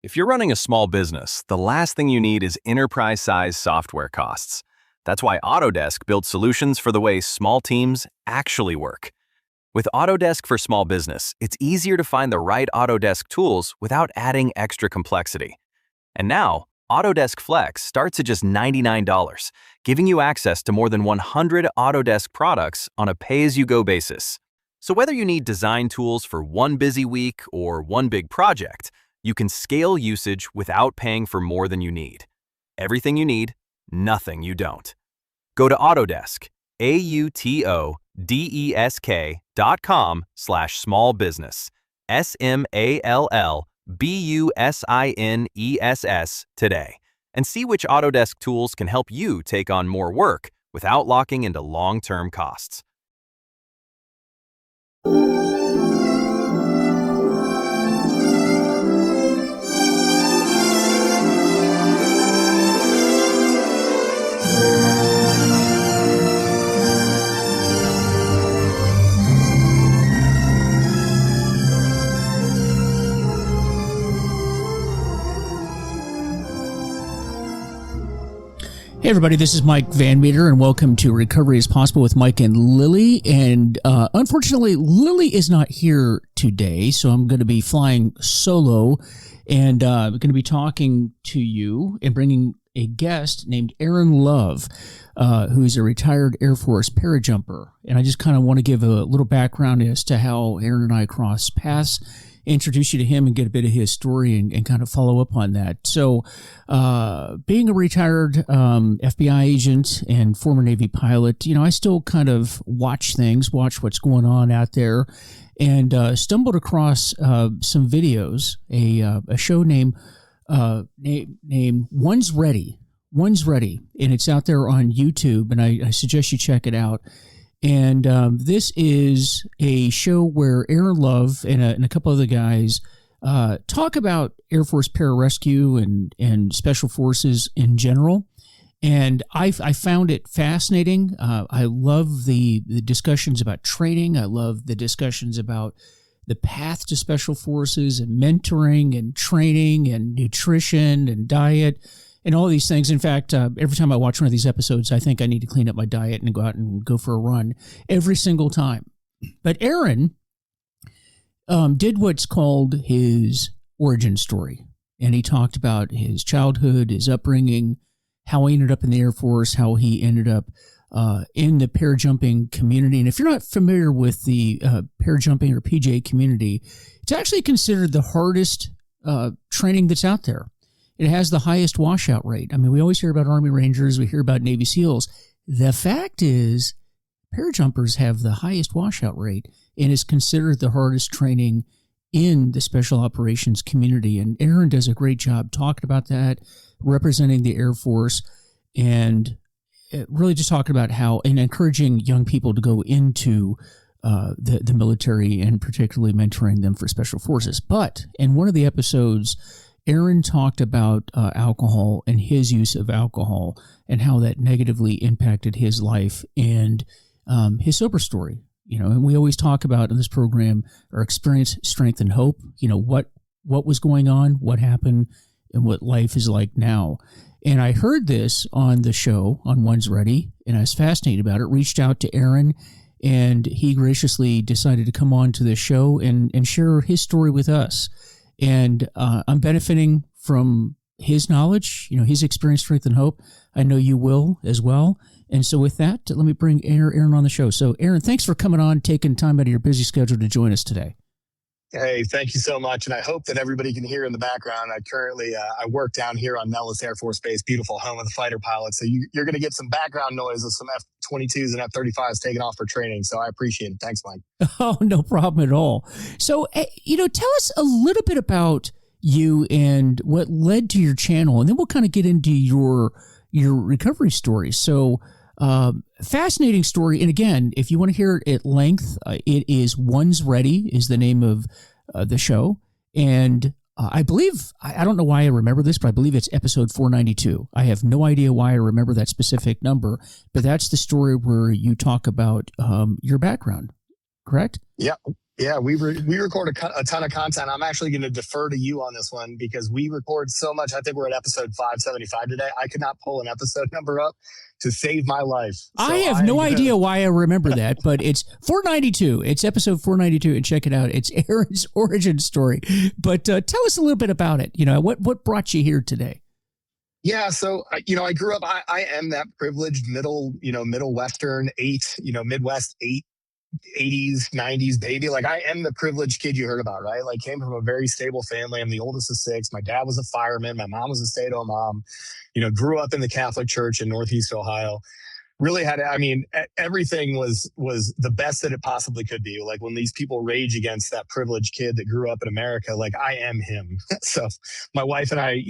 If you're running a small business, the last thing you need is enterprise-sized software costs. That's why Autodesk built solutions for the way small teams actually work. With Autodesk for Small Business, it's easier to find the right Autodesk tools without adding extra complexity. And now, Autodesk Flex starts at just $99, giving you access to more than 100 Autodesk products on a pay-as-you-go basis. So whether you need design tools for one busy week or one big project, you can scale usage without paying for more than you need. Everything you need, nothing you don't. Go to Autodesk, autodesk.com/smallbusiness, SMALLBUSINESS today, and see which Autodesk tools can help you take on more work without locking into long-term costs. Hey everybody, this is Mike Van Meter, and welcome to Recovery is Possible with Mike and Lily. And unfortunately, Lily is not here today, so I'm going to be flying solo, and I'm going to be talking to you and bringing a guest named Aaron Love, who is a retired Air Force parajumper. And I just kind of want to give a little background as to how Aaron and I crossed paths, introduce you to him and get a bit of his story and kind of follow up on that. So being a retired FBI agent and former Navy pilot, I still kind of watch what's going on out there, and stumbled across some videos, a show named One's Ready, and it's out there on YouTube, and I suggest you check it out. And this is a show where Aaron Love and a couple other guys talk about Air Force pararescue and Special Forces in general. And I found it fascinating. I love the discussions about training. I love the discussions about the path to Special Forces and mentoring and training and nutrition and diet and all these things. In fact, every time I watch one of these episodes, I think I need to clean up my diet and go out and go for a run every single time. But Aaron did what's called his origin story. And he talked about his childhood, his upbringing, how he ended up in the Air Force, how he ended up in the parajumping community. And if you're not familiar with the parajumping or PJ community, it's actually considered the hardest training that's out there. It has the highest washout rate. I mean, we always hear about Army Rangers, we hear about Navy SEALs. The fact is, parajumpers have the highest washout rate and is considered the hardest training in the special operations community. And Aaron does a great job talking about that, representing the Air Force, and really just talking about how, and encouraging young people to go into the military, and particularly mentoring them for Special Forces. But in one of the episodes, Aaron talked about alcohol and his use of alcohol and how that negatively impacted his life and his sober story. And we always talk about in this program our experience, strength, and hope. What was going on, what happened, and what life is like now. And I heard this on the show on One's Ready, and I was fascinated about it. Reached out to Aaron, and he graciously decided to come on to this show and share his story with us. And I'm benefiting from his knowledge, his experience, strength, and hope. I know you will as well. And so with that, let me bring Aaron on the show. So Aaron, thanks for coming on, taking time out of your busy schedule to join us today. Hey, thank you so much. And I hope that everybody can hear in the background. I currently, I work down here on Nellis Air Force Base, beautiful home of the fighter pilots. So you're going to get some background noise of some F-22s and F-35s taking off for training. So I appreciate it. Thanks, Mike. Oh, no problem at all. So, tell us a little bit about you and what led to your channel, and then we'll kind of get into your recovery story. So, fascinating story. And again, if you want to hear it at length, it is One's Ready is the name of the show. And I believe, I don't know why I remember this, but I believe it's episode 492. I have no idea why I remember that specific number, but that's the story where you talk about your background, correct? Yeah. Yeah, we record a ton of content. I'm actually going to defer to you on this one because we record so much. I think we're at episode 575 today. I could not pull an episode number up to save my life. I So have no idea why I remember that, but it's 492. It's episode 492, and check it out. It's Aaron's origin story. But tell us a little bit about it. What brought you here today? Yeah, so I grew up. I am that privileged middle Western Midwest 80s, 90s baby. Like, I am the privileged kid you heard about, right? Like, came from a very stable family. I'm the oldest of six. My dad was a fireman. My mom was a stay-at-home mom. Grew up in the Catholic Church in Northeast Ohio. Really had, everything was the best that it possibly could be. Like, when these people rage against that privileged kid that grew up in America, like, I am him. So my wife and I,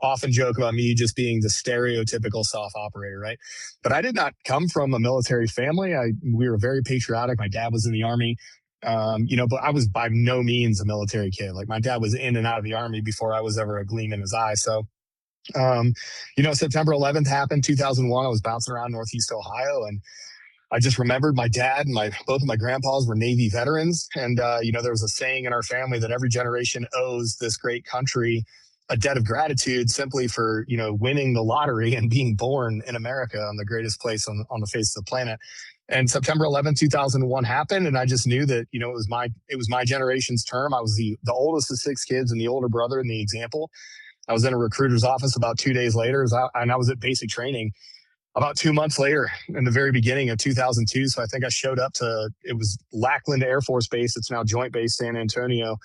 often joke about me just being the stereotypical soft operator, right? But I did not come from a military family. We were very patriotic. My dad was in the Army. But I was by no means a military kid. Like, my dad was in and out of the Army before I was ever a gleam in his eye. So September 11th happened, 2001. I was bouncing around Northeast Ohio, and I just remembered my dad and both of my grandpas were Navy veterans. And, there was a saying in our family that every generation owes this great country a debt of gratitude simply for, winning the lottery and being born in America, on the greatest place on the face of the planet. And September 11th, 2001 happened. And I just knew that, it was my generation's term. I was the oldest of six kids and the older brother in the example. I was in a recruiter's office about 2 days later, and I was at basic training about 2 months later in the very beginning of 2002. So I think I showed up it was Lackland Air Force Base. It's now Joint Base San Antonio.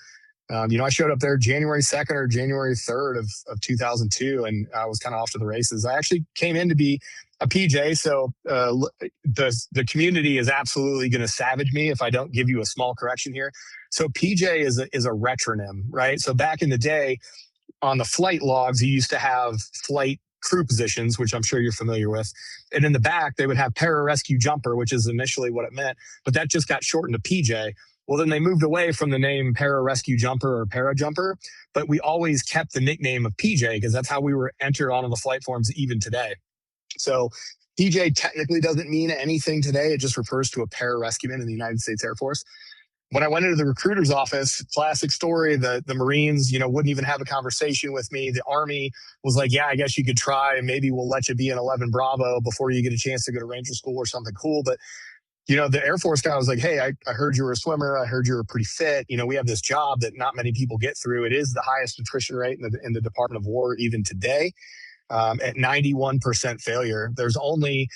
I showed up there January 2nd or January 3rd of 2002, and I was kind of off to the races. I actually came in to be a PJ. So the community is absolutely going to savage me if I don't give you a small correction here. So PJ is a retronym, right? So back in the day, on the flight logs, you used to have flight crew positions, which I'm sure you're familiar with. And in the back, they would have pararescue jumper, which is initially what it meant. But that just got shortened to PJ. Well, then they moved away from the name pararescue jumper or para jumper. But we always kept the nickname of PJ because that's how we were entered onto the flight forms even today. So PJ technically doesn't mean anything today. It just refers to a pararescueman in the United States Air Force. When I went into the recruiter's office, classic story, the Marines, wouldn't even have a conversation with me. The Army was like, yeah, I guess you could try. Maybe we'll let you be an 11 Bravo before you get a chance to go to Ranger School or something cool. But, the Air Force guy was like, hey, I heard you were a swimmer. I heard you were pretty fit. We have this job that not many people get through. It is the highest attrition rate in the Department of War even today, at 91% failure. There's only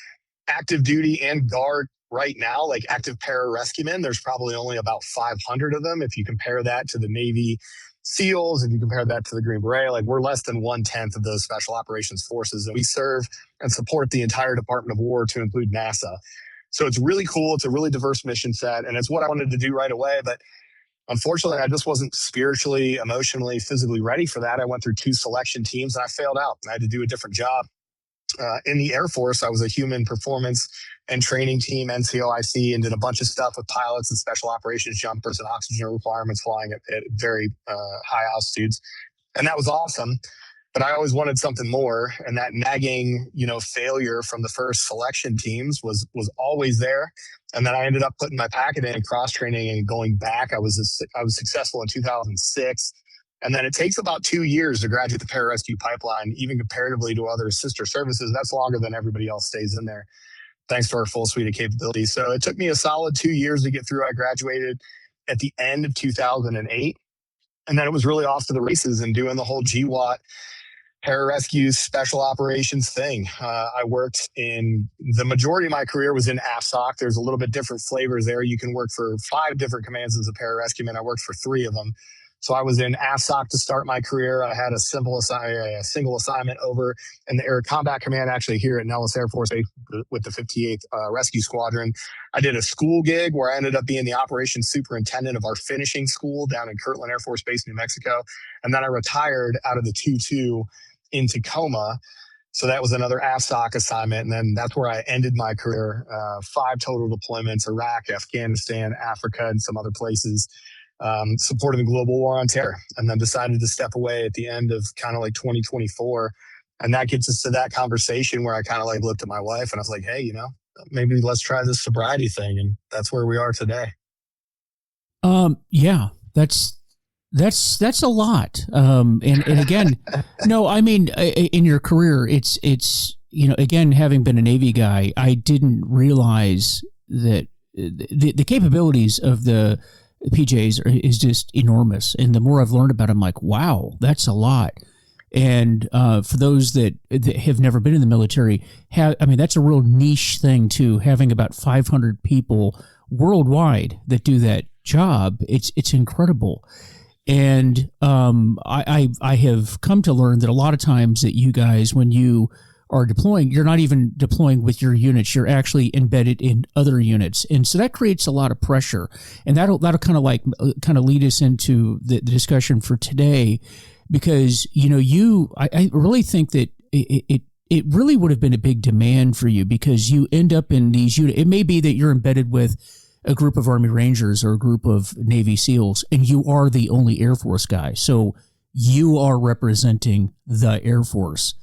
active duty and guard right now, like active pararescuemen. There's probably only about 500 of them. If you compare that to the Navy SEALs, if you compare that to the Green Beret, like, we're less than 1/10 of those special operations forces. And we serve and support the entire Department of War to include NASA. So it's really cool. It's a really diverse mission set. And it's what I wanted to do right away. But unfortunately, I just wasn't spiritually, emotionally, physically ready for that. I went through 2 selection teams and I failed out. I had to do a different job. In the Air Force, I was a human performance and training team, NCOIC, and did a bunch of stuff with pilots and special operations jumpers and oxygen requirements flying at very high altitudes. And that was awesome. But I always wanted something more. And that nagging, failure from the first selection teams was always there. And then I ended up putting my packet in cross training and going back. I was successful in 2006. And then it takes about 2 years to graduate the pararescue pipeline, even comparatively to other sister services. That's longer than everybody else stays in there, thanks to our full suite of capabilities. So it took me a solid 2 years to get through. I graduated at the end of 2008. And then it was really off to the races and doing the whole GWAT pararescue special operations thing. I worked in the majority of my career was in AFSOC. There's a little bit different flavors there. You can work for 5 different commands as a pararescueman. I worked for 3 of them. So I was in AFSOC to start my career. I had a single assignment over in the Air Combat Command, actually here at Nellis Air Force Base with the 58th Rescue Squadron. I did a school gig where I ended up being the operations superintendent of our finishing school down in Kirtland Air Force Base, New Mexico. And then I retired out of the 2-2 in Tacoma. So that was another AFSOC assignment. And then that's where I ended my career. 5 total deployments: Iraq, Afghanistan, Africa, and some other places. Supporting the global war on terror, and then decided to step away at the end of kind of like 2024. And that gets us to that conversation where I kind of like looked at my wife and I was like, hey, maybe let's try this sobriety thing. And that's where we are today. Yeah, that's a lot. And again, no, I mean, in your career, it's, again, having been a Navy guy, I didn't realize that the capabilities of the PJs is just enormous. And the more I've learned about it, I'm like, wow, that's a lot. And for those that have never been in the military, that's a real niche thing too, having about 500 people worldwide that do that job. It's incredible. And I have come to learn that a lot of times that you guys, when you are deploying, you're not even deploying with your units. You're actually embedded in other units. And so that creates a lot of pressure. And that'll kind of lead us into the discussion for today, because, I really think that it really would have been a big demand for you, because you end up in these units. It may be that you're embedded with a group of Army Rangers or a group of Navy SEALs, and you are the only Air Force guy. So you are representing the Air Force,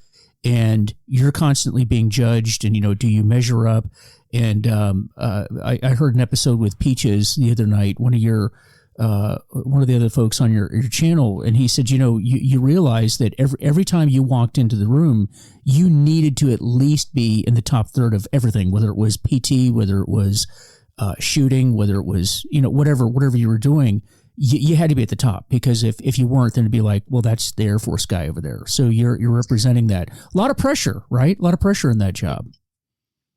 and you're constantly being judged. And, do you measure up? And I heard an episode with Peaches the other night, one of the other folks on your channel, and he said, you realize that every time you walked into the room, you needed to at least be in the top third of everything, whether it was PT, whether it was shooting, whether it was, whatever you were doing, you had to be at the top, because if you weren't, then it'd be like, well, that's the Air Force guy over there. So you're representing that. A lot of pressure, right? A lot of pressure in that job.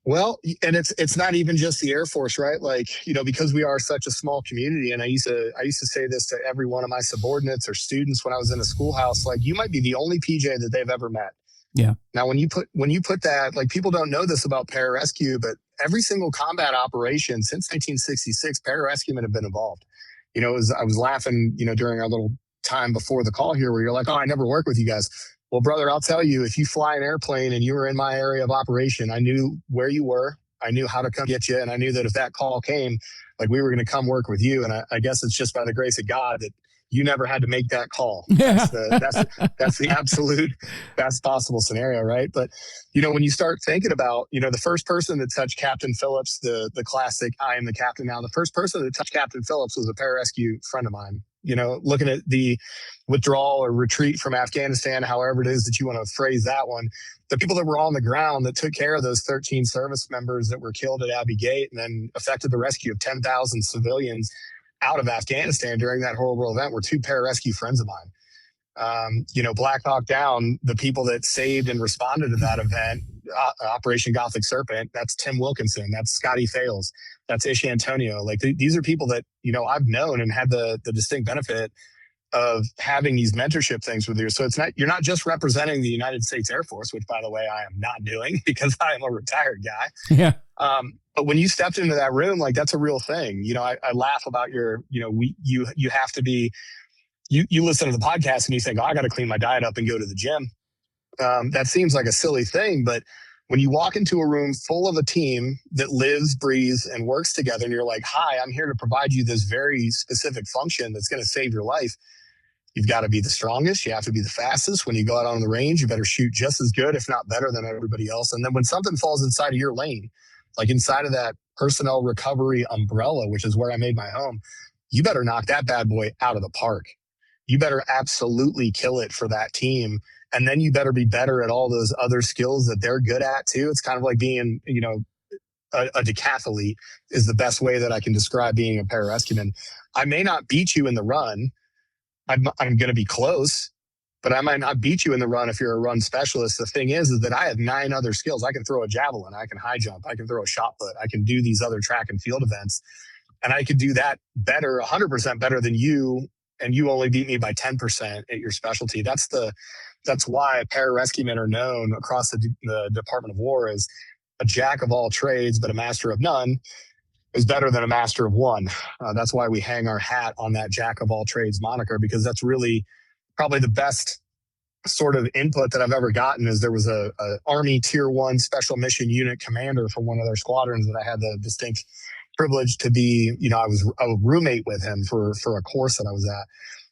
Well, and it's not even just the Air Force, right? Like, because we are such a small community, and I used to say this to every one of my subordinates or students when I was in a schoolhouse, like, you might be the only PJ that they've ever met. Yeah. Now, when you put that, like, people don't know this about pararescue, but every single combat operation since 1966, pararescuemen have been involved. I was laughing, during our little time before the call here, where you're like, oh, I never worked with you guys. Well, brother, I'll tell you, if you fly an airplane and you were in my area of operation, I knew where you were. I knew how to come get you. And I knew that if that call came, like, we were going to come work with you. And I guess it's just by the grace of God that you never had to make that call. That's the absolute best possible scenario, right? But, when you start thinking about, the first person that touched Captain Phillips, the classic, I am the captain now, the first person that touched Captain Phillips was a pararescue friend of mine. Looking at the withdrawal or retreat from Afghanistan, however it is that you want to phrase that one, the people that were on the ground that took care of those 13 service members that were killed at Abbey Gate and then affected the rescue of 10,000 civilians out of Afghanistan during that horrible event were two pararescue friends of mine. Black Hawk Down, the people that saved and responded to that event, Operation Gothic Serpent, that's Tim Wilkinson, that's Scotty Fales, that's Ish Antonio. Like, these are people that, I've known and had the distinct benefit of having these mentorship things with you. So you're not just representing the United States Air Force, which, by the way, I am not doing because I am a retired guy. Yeah. But when you stepped into that room, like, that's a real thing. I laugh about you have to be, you listen to the podcast and you think, oh, I got to clean my diet up and go to the gym. That seems like a silly thing, but when you walk into a room full of a team that lives, breathes, and works together, and you're like, hi, I'm here to provide you this very specific function that's going to save your life. You've got to be the strongest. You have to be the fastest. When you go out on the range, you better shoot just as good, if not better than everybody else. And then when something falls inside of your lane, like inside of that personnel recovery umbrella, which is where I made my home, you better knock that bad boy out of the park. You better absolutely kill it for that team. And then you better be better at all those other skills that they're good at too. It's kind of like being, a decathlete is the best way that I can describe being a pararescueman. I may not beat you in the run. I'm going to be close, but I might not beat you in the run if you're a run specialist. The thing is that I have 9 other skills. I can throw a javelin. I can high jump. I can throw a shot put. I can do these other track and field events. And I could do that better, 100% better than you. And you only beat me by 10% at your specialty. That's why pararescuemen are known across the Department of War as a jack of all trades, but a master of none is better than a master of one. That's why we hang our hat on that jack of all trades moniker, because that's really probably the best sort of input that I've ever gotten. Is there was a Army Tier 1 Special Mission Unit commander for one of their squadrons that I had the distinct privilege to be, I was a roommate with him for a course that I was at.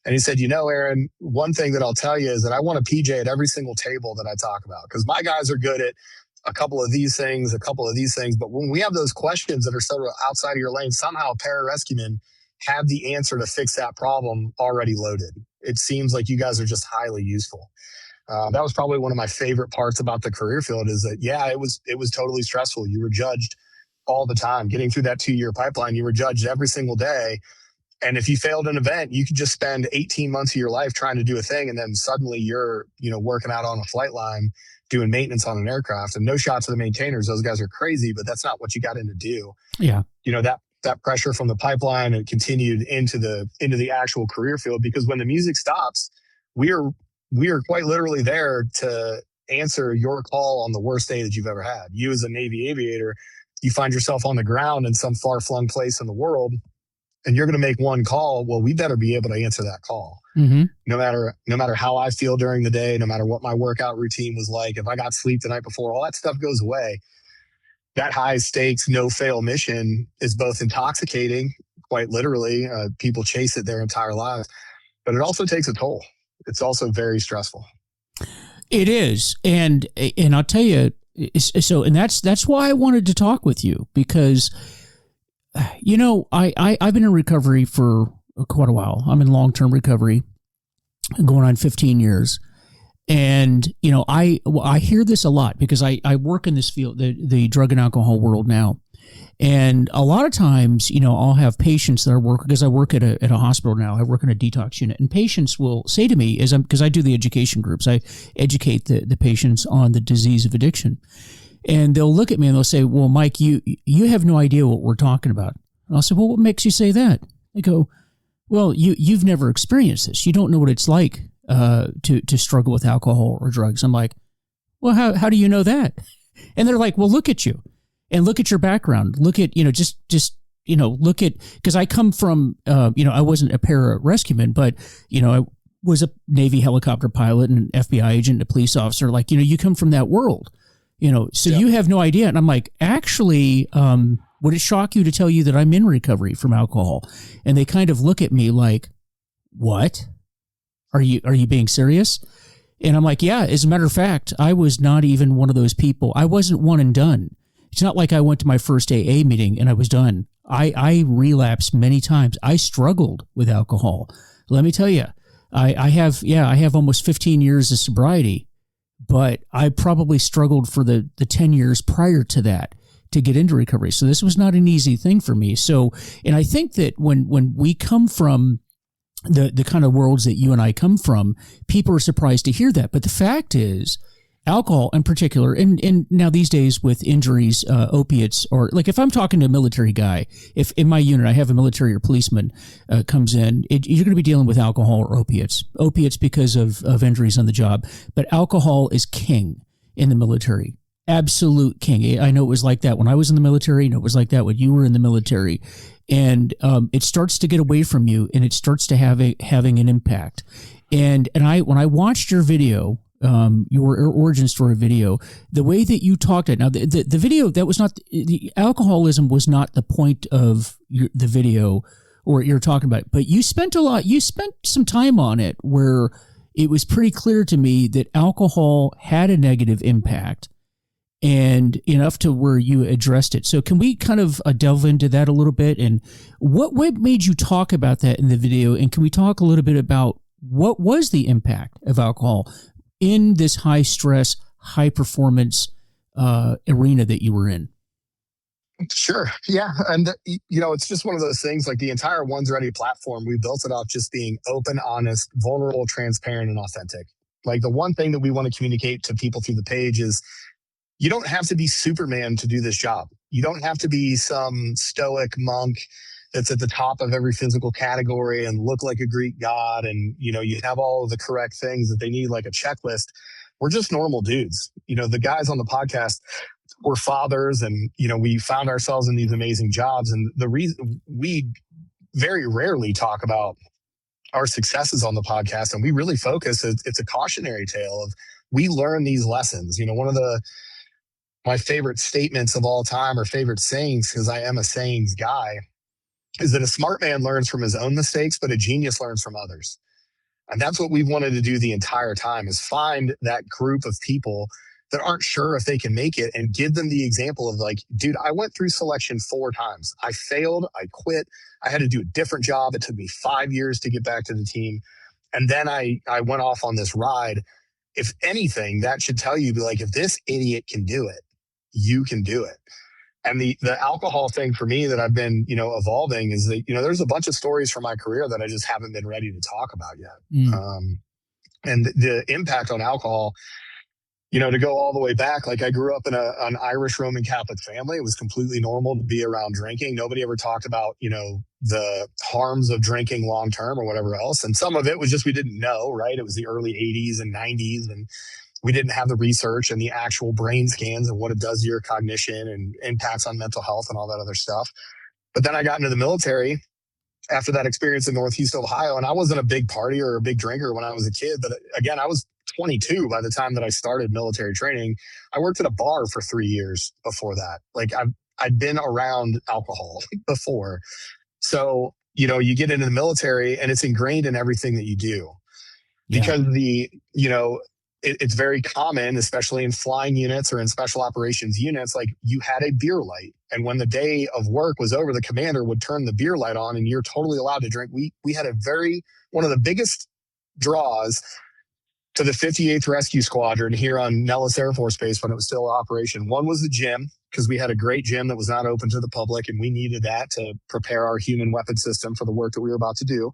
And he said, Aaron, one thing that I'll tell you is that I want a PJ at every single table that I talk about, because my guys are good at a couple of these things, but when we have those questions that are sort of outside of your lane, somehow pararescuemen have the answer to fix that problem already loaded. It seems like you guys are just highly useful. That was probably one of my favorite parts about the career field is that, yeah, it was totally stressful. You were judged all the time. Getting through that 2-year pipeline, you were judged every single day. And if you failed an event, you could just spend 18 months of your life trying to do a thing. And then suddenly you're, working out on a flight line, doing maintenance on an aircraft, and no shots to the maintainers. Those guys are crazy, but that's not what you got in to do. Yeah. That pressure from the pipeline, it continued into the actual career field, because when the music stops, we are quite literally there to answer your call on the worst day that you've ever had. You as a Navy aviator, you find yourself on the ground in some far-flung place in the world, and you're going to make one call. Well, we better be able to answer that call. Mm-hmm. No matter how I feel during the day, no matter what my workout routine was like, if I got sleep the night before, all that stuff goes away. That high stakes, no fail mission is both intoxicating, quite literally. People chase it their entire lives, but it also takes a toll. It's also very stressful. It is. And I'll tell you, so, and that's why I wanted to talk with you, because, I've been in recovery for quite a while. I'm in long-term recovery, going on 15 years. And, I hear this a lot because I work in this field, the drug and alcohol world now. And a lot of times, I'll have patients that because I work at a hospital now. I work in a detox unit, and patients will say to me, because I do the education groups, I educate the patients on the disease of addiction. And they'll look at me and they'll say, well, Mike, you have no idea what we're talking about. And I'll say, well, what makes you say that? They go, well, you've never experienced this. You don't know what it's like to struggle with alcohol or drugs. I'm like, well, how do you know that? And they're like, well, look at you and look at your background. Look at, look at, because I come from, I wasn't a pararescueman, but, I was a Navy helicopter pilot and an FBI agent, and a police officer. Like, you come from that world, so you have no idea. And I'm like, actually, would it shock you to tell you that I'm in recovery from alcohol? And they kind of look at me like, what? Are you being serious? And I'm like, yeah, as a matter of fact, I was not even one of those people. I wasn't one and done. It's not like I went to my first AA meeting and I was done. I relapsed many times. I struggled with alcohol. Let me tell you, I have almost 15 years of sobriety, but I probably struggled for the 10 years prior to that to get into recovery. So this was not an easy thing for me. So, and I think that when we come from the kind of worlds that you and I come from, people are surprised to hear that. But the fact is, alcohol in particular, and now these days with injuries, opiates, or like if I'm talking to a military guy, if in my unit I have a military or policeman comes in, you're going to be dealing with alcohol or opiates. Opiates because of injuries on the job, but alcohol is king in the military. Absolute king. I know it was like that when I was in the military. I know it was like that when you were in the military. And it starts to get away from you, and it starts to having an impact. And when I watched your video, your origin story video, the way that you talked it. Now, the video, that was not, the alcoholism was not the point of the video or what you're talking about, but you spent some time on it where it was pretty clear to me that alcohol had a negative impact, and enough to where you addressed it. So can we kind of delve into that a little bit? And what made you talk about that in the video? And can we talk a little bit about what was the impact of alcohol in this high stress, high performance arena that you were in? Sure. Yeah. And, it's just one of those things, like the entire One's Ready platform, we built it off just being open, honest, vulnerable, transparent, and authentic. Like the one thing that we want to communicate to people through the page is, you don't have to be Superman to do this job. You don't have to be some stoic monk that's at the top of every physical category and look like a Greek god. And, you have all of the correct things that they need, like a checklist. We're just normal dudes. The guys on the podcast were fathers, and, we found ourselves in these amazing jobs. And the reason we very rarely talk about our successes on the podcast, and we really focus, it's a cautionary tale of, we learn these lessons. One of my favorite statements of all time, or favorite sayings, because I am a sayings guy, is that a smart man learns from his own mistakes, but a genius learns from others. And that's what we've wanted to do the entire time, is find that group of people that aren't sure if they can make it, and give them the example of like, dude, I went through selection 4 times. I failed. I quit. I had to do a different job. It took me 5 years to get back to the team. And then I went off on this ride. If anything, that should tell you, be like, if this idiot can do it, you can do it. And the alcohol thing for me that I've been, evolving is that, there's a bunch of stories from my career that I just haven't been ready to talk about yet. And the impact on alcohol, to go all the way back, like I grew up in an Irish Roman Catholic family. It was completely normal to be around drinking. Nobody ever talked about, the harms of drinking long term or whatever else. And some of it was just we didn't know, right? It was the early 80s and 90s, and we didn't have the research and the actual brain scans and what it does to your cognition and impacts on mental health and all that other stuff. But then I got into the military after that experience in Northeast Ohio, and I wasn't a big partier or a big drinker when I was a kid. But again, I was 22 by the time that I started military training. I worked at a bar for 3 years before that. Like I'd been around alcohol before. So, you get into the military and it's ingrained in everything that you do. Yeah. Because it's very common, especially in flying units or in special operations units, like you had a beer light. And when the day of work was over, the commander would turn the beer light on and you're totally allowed to drink. We had one of the biggest draws to the 58th Rescue Squadron here on Nellis Air Force Base when it was still in operation. One was the gym, because we had a great gym that was not open to the public, and we needed that to prepare our human weapon system for the work that we were about to do.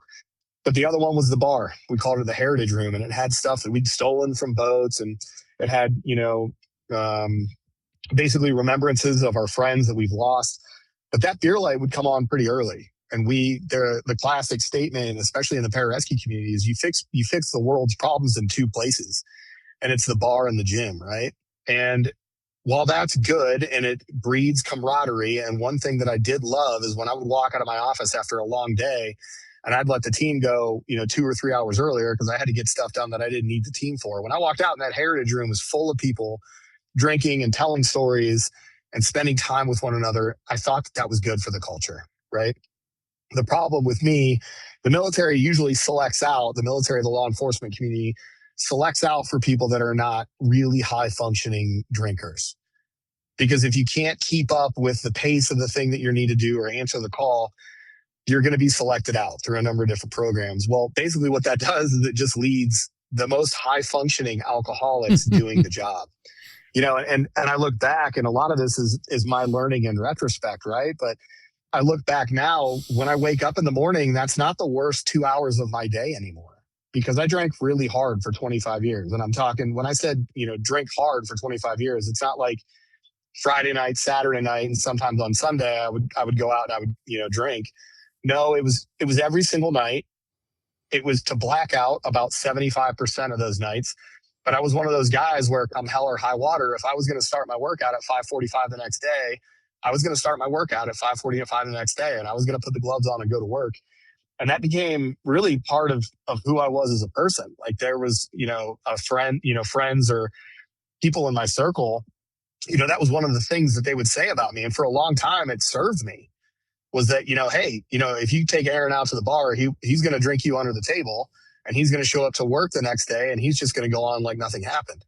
But the other one was the bar. We called it the Heritage Room, and it had stuff that we'd stolen from boats, and it had, basically remembrances of our friends that we've lost. But that beer light would come on pretty early. And the classic statement, especially in the pararescue community, is you fix the world's problems in 2 places, and it's the bar and the gym, right? And while that's good and it breeds camaraderie, and one thing that I did love is when I would walk out of my office after a long day, and I'd let the team go, 2 or 3 hours earlier because I had to get stuff done that I didn't need the team for. When I walked out, and that Heritage Room was full of people drinking and telling stories and spending time with one another, I thought that was good for the culture, right? The problem with me, the military usually selects out, the law enforcement community selects out for people that are not really high functioning drinkers. Because if you can't keep up with the pace of the thing that you need to do or answer the call, you're going to be selected out through a number of different programs. Well, basically what that does is it just leads the most high functioning alcoholics doing the job. And I look back, and a lot of this is my learning in retrospect, right? But I look back now, when I wake up in the morning, that's not the worst 2 hours of my day anymore, because I drank really hard for 25 years. And I'm talking, when I said, drink hard for 25 years, it's not like Friday night, Saturday night, and sometimes on Sunday, I would go out and I would, drink. No, it was every single night. It was to black out about 75% of those nights. But I was one of those guys where, come hell or high water, if I was going to start my workout at 5:45 the next day, I was going to start my workout at 5:45 the next day, and I was going to put the gloves on and go to work. And that became really part of who I was as a person. Like there was, a friend, friends or people in my circle, that was one of the things that they would say about me. And for a long time, it served me, was that, hey, if you take Aaron out to the bar, he's going to drink you under the table, and he's going to show up to work the next day, and he's just going to go on like nothing happened.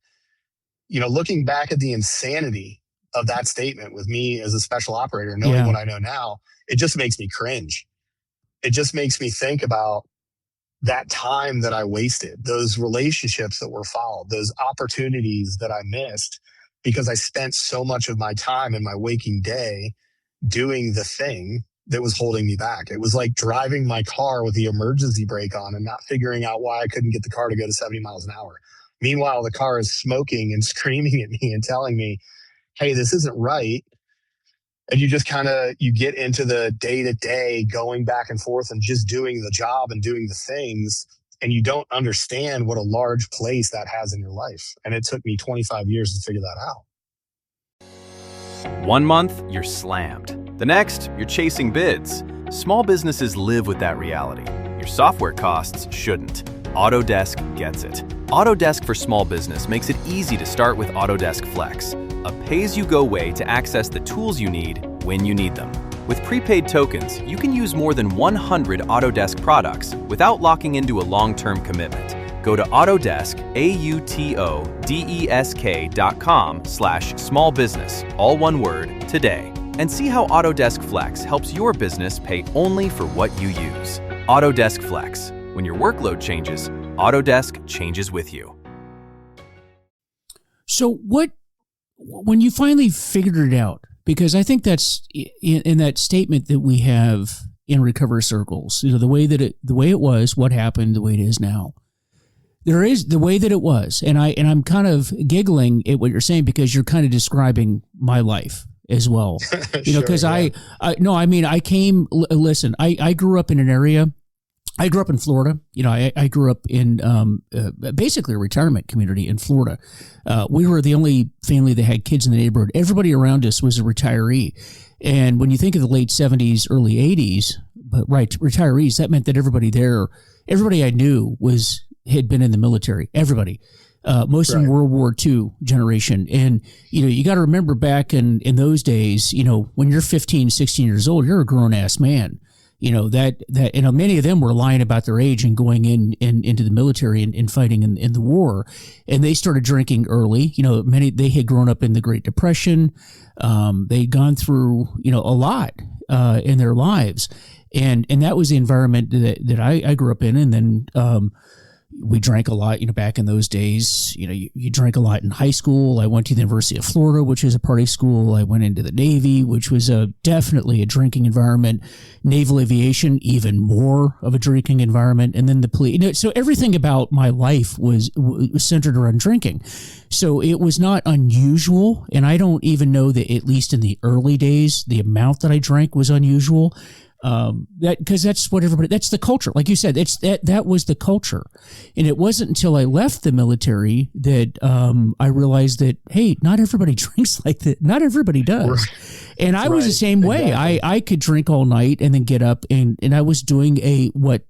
Looking back at the insanity of that statement with me as a special operator, knowing what I know now, it just makes me cringe. It just makes me think about that time that I wasted, those relationships that were fouled, those opportunities that I missed because I spent so much of my time in my waking day doing the thing that was holding me back. It was like driving my car with the emergency brake on and not figuring out why I couldn't get the car to go to 70 miles an hour. Meanwhile, the car is smoking and screaming at me and telling me, hey, this isn't right. And you just you get into the day-to-day going back and forth and just doing the job and doing the things. And you don't understand what a large place that has in your life. And it took me 25 years to figure that out. 1 month, you're slammed. The next, you're chasing bids. Small businesses live with that reality. Your software costs shouldn't. Autodesk gets it. Autodesk for Small Business makes it easy to start with Autodesk Flex, a pay-as-you-go way to access the tools you need when you need them. With prepaid tokens, you can use more than 100 Autodesk products without locking into a long-term commitment. Go to Autodesk, AUTODESK.com/small business, all one word, today, and see how Autodesk Flex helps your business pay only for what you use. Autodesk Flex. When your workload changes, Autodesk changes with you. So when you finally figured it out, because I think that's in that statement that we have in recovery circles, the way it was, what happened, the way it is now. There is the way that it was, and I'm kind of giggling at what you're saying because you're kind of describing my life as well. Because I grew up in an area. I grew up in Florida. I grew up in basically a retirement community in Florida. We were the only family that had kids in the neighborhood. Everybody around us was a retiree. And when you think of the late 70s, early 80s, retirees, that meant that everybody I knew had been in the military. Everybody. Most of them World War II generation. And, you got to remember back in those days, when you're 15, 16 years old, you're a grown-ass man. Many of them were lying about their age and going into the military and fighting in the war. And they started drinking early. They had grown up in the Great Depression. They'd gone through, a lot in their lives. And that was the environment that I grew up in. And then we drank a lot, back in those days. You drank a lot in high school. I went to the University of Florida, which is a party school. I went into the Navy, which was definitely a drinking environment. Naval aviation, even more of a drinking environment. And then the police. So everything about my life was centered around drinking. So it was not unusual. And I don't even know that, at least in the early days, the amount that I drank was unusual. Because that's what that's the culture. Like you said, that was the culture. And it wasn't until I left the military that I realized that, hey, not everybody drinks like that. Not everybody does. And I was the same way. Exactly. I could drink all night and then get up and I was doing what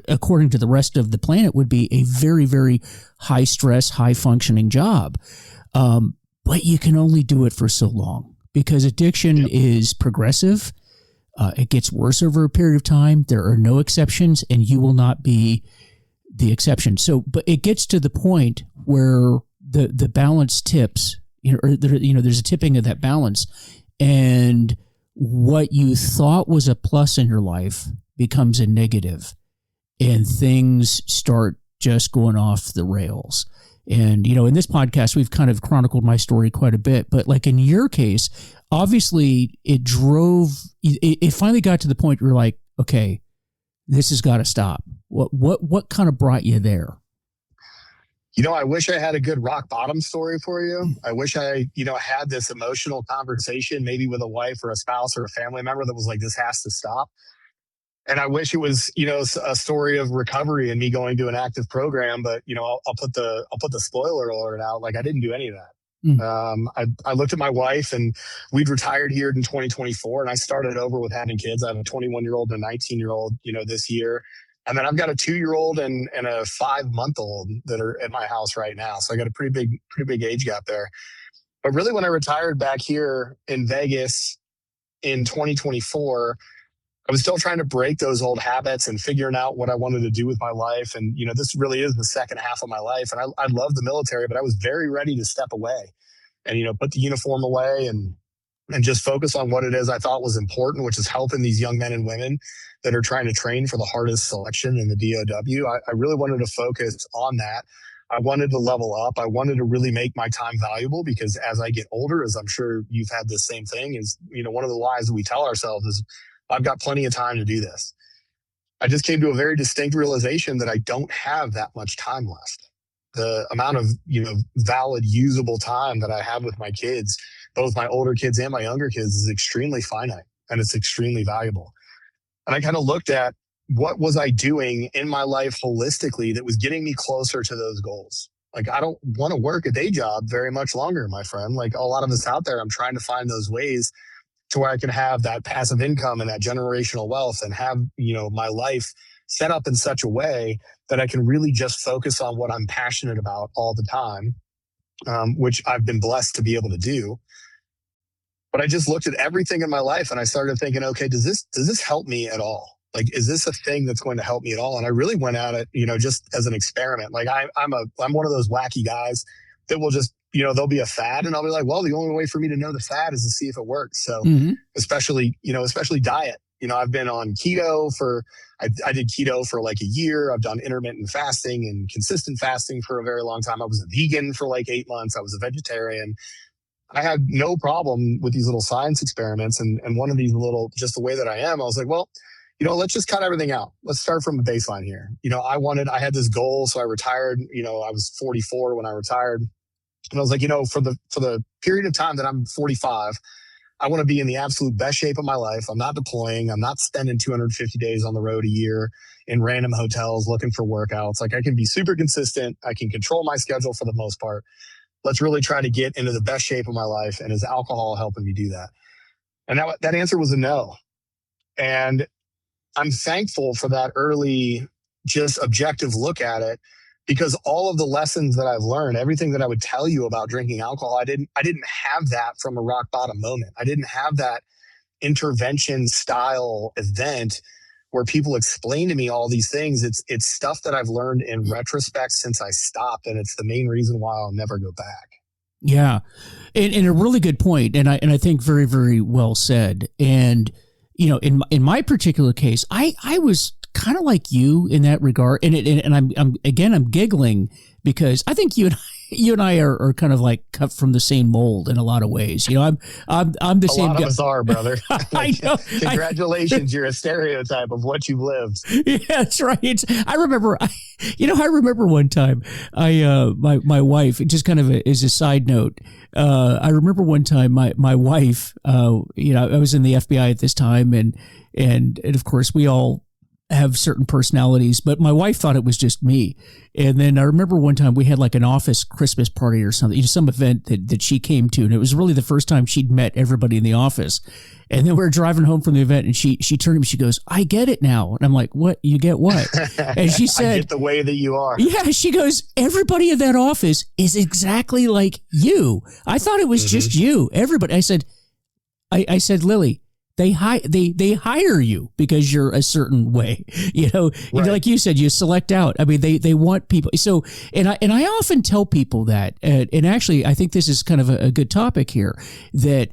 according to the rest of the planet would be a very, very high stress, high functioning job. But you can only do it for so long because addiction is progressive. It gets worse over a period of time. There are no exceptions, and you will not be the exception. So, but it gets to the point where the balance tips. There's a tipping of that balance, and what you thought was a plus in your life becomes a negative, and things start just going off the rails. And, in this podcast, we've kind of chronicled my story quite a bit. But like in your case, obviously it finally got to the point where you're like, okay, this has got to stop. What kind of brought you there? I wish I had a good rock bottom story for you. I wish I, had this emotional conversation, maybe with a wife or a spouse or a family member that was like, this has to stop. And I wish it was, a story of recovery and me going to an active program. But, I'll put the spoiler alert out. Like I didn't do any of that. I looked at my wife and we'd retired here in 2024 and I started over with having kids. I have a 21-year-old and a 19-year-old, this year. And then I've got a 2-year-old and a 5-month-old that are at my house right now. So I got a pretty big age gap there. But really when I retired back here in Vegas in 2024, I was still trying to break those old habits and figuring out what I wanted to do with my life. And, this really is the second half of my life. And I love the military, but I was very ready to step away and, put the uniform away and just focus on what it is I thought was important, which is helping these young men and women that are trying to train for the hardest selection in the DOW. I really wanted to focus on that. I wanted to level up. I wanted to really make my time valuable because as I get older, as I'm sure you've had the same thing, is, one of the lies that we tell ourselves is, I've got plenty of time to do this. I just came to a very distinct realization that I don't have that much time left. The amount of, valid, usable time that I have with my kids, both my older kids and my younger kids, is extremely finite and it's extremely valuable. And I kind of looked at what was I doing in my life holistically that was getting me closer to those goals. Like, I don't want to work a day job very much longer, my friend. Like a lot of us out there, I'm trying to find those ways to where I can have that passive income and that generational wealth and have, my life set up in such a way that I can really just focus on what I'm passionate about all the time, which I've been blessed to be able to do. But I just looked at everything in my life and I started thinking, okay, does this help me at all? Like, is this a thing that's going to help me at all? And I really went at it, just as an experiment. Like I'm one of those wacky guys that will just, there'll be a fad and I'll be like, well, the only way for me to know the fad is to see if it works. So especially diet. I've been on keto I did keto for like a year. I've done intermittent fasting and consistent fasting for a very long time. I was a vegan for like 8 months. I was a vegetarian. I had no problem with these little science experiments. And one of these just the way that I am, I was like, well, let's just cut everything out. Let's start from a baseline here. I had this goal. So I retired, I was 44 when I retired. And I was like, for the period of time that I'm 45, I want to be in the absolute best shape of my life. I'm not deploying. I'm not spending 250 days on the road a year in random hotels looking for workouts. Like, I can be super consistent. I can control my schedule for the most part. Let's really try to get into the best shape of my life. And is alcohol helping me do that? And that answer was a no. And I'm thankful for that early, just objective look at it, because all of the lessons that I've learned, everything that I would tell you about drinking alcohol, I didn't have that from a rock bottom moment. I didn't have that intervention style event where people explain to me all these things. It's stuff that I've learned in retrospect since I stopped, and it's the main reason why I'll never go back. Yeah, and a really good point, and I think very, very well said. And in my particular case, I was kind of like you in that regard, and I'm giggling because I think you and I are kind of like cut from the same mold in a lot of ways. I'm the same guy. A lot of us are, brother. I know. Congratulations, you're a stereotype of what you've lived. Yeah, that's right. I remember one time my wife, just kind of as a side note, I remember one time my wife, I was in the FBI at this time, and of course we all have certain personalities, but my wife thought it was just me. And then I remember one time we had like an office Christmas party or something, some event that she came to, and it was really the first time she'd met everybody in the office. And then we were driving home from the event, and she turned to me, she goes, "I get it now." And I'm like, "What? You get what?" And she said, "I get the way that you are." Yeah, she goes, "Everybody in that office is exactly like you. I thought it was just you. Everybody." I said, "Lily, They hire you because you're a certain way, Right. Like you said, you select out. I mean, they want people. So, and I often tell people that, and actually, I think this is kind of a good topic here, that,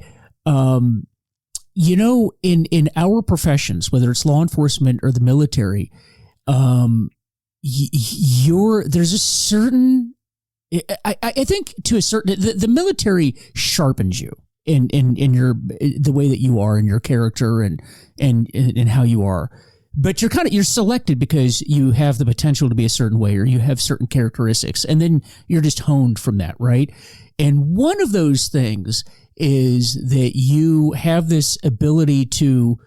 in our professions, whether it's law enforcement or the military, there's a certain, I think to a certain, the military sharpens you. In your the way that you are, in your character and how you are, but you're selected because you have the potential to be a certain way, or you have certain characteristics, and then you're just honed from that, right? And one of those things is that you have this ability to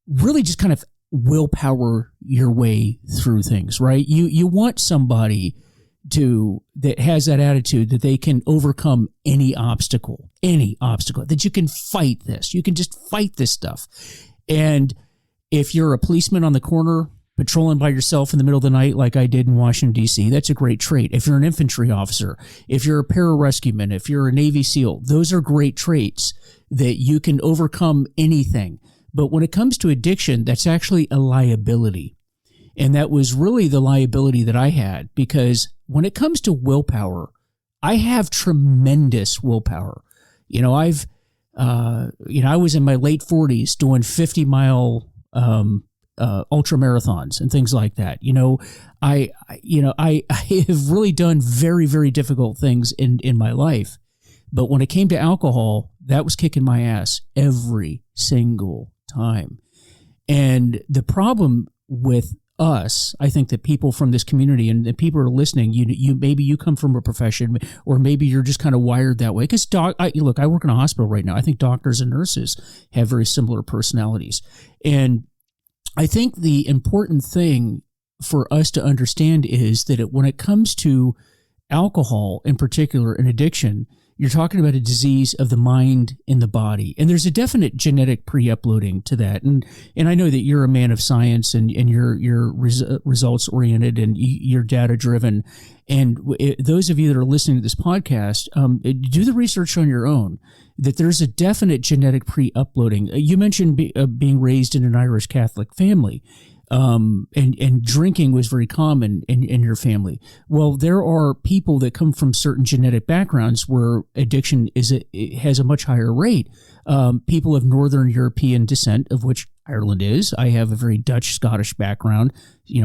really just kind of willpower your way through things, right? You want somebody that has that attitude that they can overcome any obstacle, that you can fight this. You can just fight this stuff. And if you're a policeman on the corner patrolling by yourself in the middle of the night, like I did in Washington, D.C., that's a great trait. If you're an infantry officer, if you're a pararescueman, if you're a Navy SEAL, those are great traits that you can overcome anything. But when it comes to addiction, that's actually a liability. And that was really the liability that I had, because when it comes to willpower, I have tremendous willpower. I was in my late 40s doing 50-mile ultra marathons and things like that. I have really done very, very difficult things in my life. But when it came to alcohol, that was kicking my ass every single time. And the problem with us, I think that people from this community and the people who are listening, you maybe you come from a profession, or maybe you're just kind of wired that way. Because I work in a hospital right now. I think doctors and nurses have very similar personalities, and I think the important thing for us to understand is that when it comes to alcohol in particular, and addiction, you're talking about a disease of the mind and the body. And there's a definite genetic pre-uploading to that. And I know that you're a man of science and you're results oriented and you're data driven. And those of you that are listening to this podcast, do the research on your own, that there's a definite genetic pre-uploading. You mentioned being raised in an Irish Catholic family. And drinking was very common in your family. Well, there are people that come from certain genetic backgrounds where addiction has a much higher rate. People of Northern European descent, of which Ireland is. I have a very Dutch, Scottish background.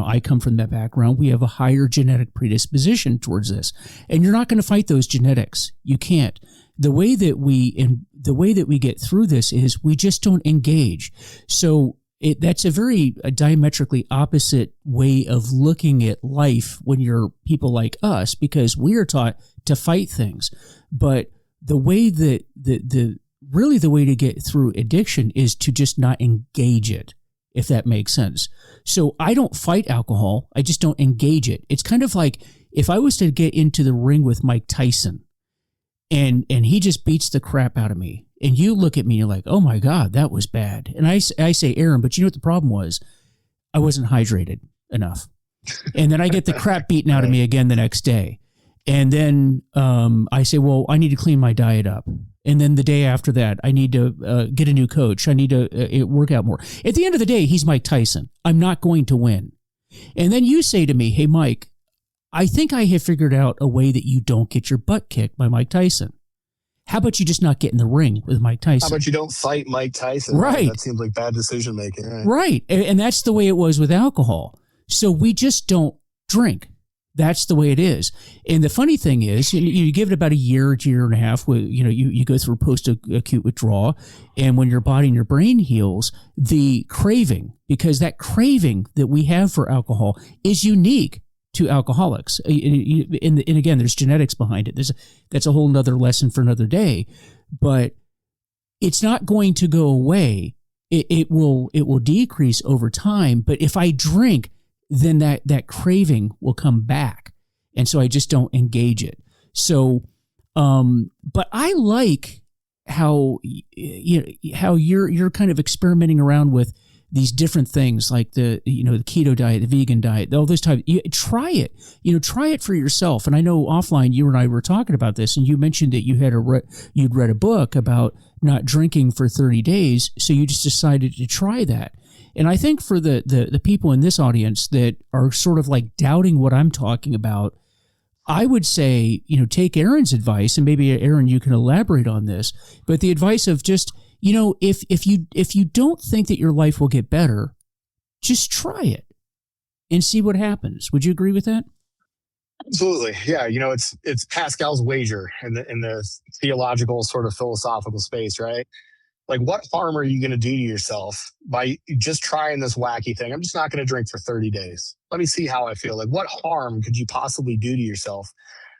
I come from that background. We have a higher genetic predisposition towards this, and you're not going to fight those genetics. You can't. The way that we get through this is we just don't engage. So that's a very diametrically opposite way of looking at life when you're people like us, because we are taught to fight things. But the way that really the way to get through addiction is to just not engage it, if that makes sense. So I don't fight alcohol. I just don't engage it. It's kind of like if I was to get into the ring with Mike Tyson and he just beats the crap out of me, and you look at me and you're like, oh my God, that was bad. And I say, Aaron, but you know what the problem was? I wasn't hydrated enough. And then I get the crap beaten out of me again the next day. And then I say, well, I need to clean my diet up. And then the day after that, I need to get a new coach. I need to work out more. At the end of the day, he's Mike Tyson. I'm not going to win. And then you say to me, hey, Mike, I think I have figured out a way that you don't get your butt kicked by Mike Tyson. How about you just not get in the ring with Mike Tyson? How about you don't fight Mike Tyson? Right. That seems like bad decision making. Right. And that's the way it was with alcohol. So we just don't drink. That's the way it is. And the funny thing is, you give it about a year and a half, you go through post-acute withdrawal, and when your body and your brain heals, the craving, because that craving that we have for alcohol is unique to alcoholics. And again, there's genetics behind it. That's a whole nother lesson for another day. But it's not going to go away. It will decrease over time. But if I drink, then that craving will come back. And so I just don't engage it. So, but I like how you're kind of experimenting around with these different things, like the keto diet, the vegan diet, all those types. Try it. Try it for yourself. And I know offline you and I were talking about this, and you mentioned that you'd read a book about not drinking for 30 days, so you just decided to try that. And I think for the people in this audience that are sort of like doubting what I'm talking about, I would say, take Aaron's advice, and maybe Aaron, you can elaborate on this, but the advice of just, if you don't think that your life will get better, just try it and see what happens. Would you agree with that? Absolutely. Yeah. It's Pascal's wager in the theological sort of philosophical space, right? Like, what harm are you going to do to yourself by just trying this wacky thing? I'm just not going to drink for 30 days. Let me see how I feel. Like, what harm could you possibly do to yourself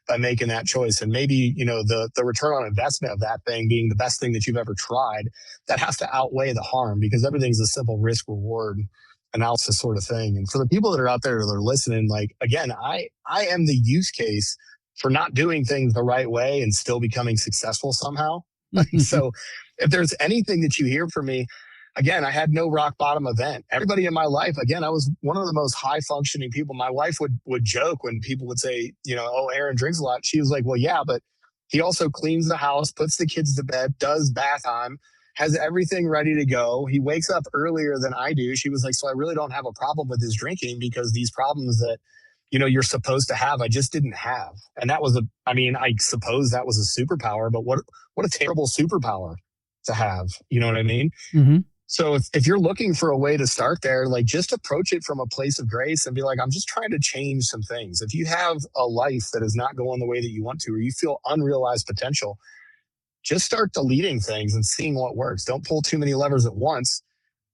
by making that choice? And maybe, the return on investment of that thing being the best thing that you've ever tried, that has to outweigh the harm, because everything's a simple risk reward analysis sort of thing. And for the people that are out there that are listening, like, again, I am the use case for not doing things the right way and still becoming successful somehow. So if there's anything that you hear from me, again, I had no rock bottom event. Everybody in my life, again, I was one of the most high functioning people. My wife would joke when people would say, oh, Aaron drinks a lot. She was like, well, yeah, but he also cleans the house, puts the kids to bed, does bath time, has everything ready to go. He wakes up earlier than I do. She was like, so I really don't have a problem with his drinking, because these problems that, you're supposed to have, I just didn't have. And that was I suppose that was a superpower, but what a terrible superpower to have. You know what I mean? Mm-hmm. So if you're looking for a way to start there, like, just approach it from a place of grace and be like, I'm just trying to change some things. If you have a life that is not going the way that you want to, or you feel unrealized potential, just start deleting things and seeing what works. Don't pull too many levers at once,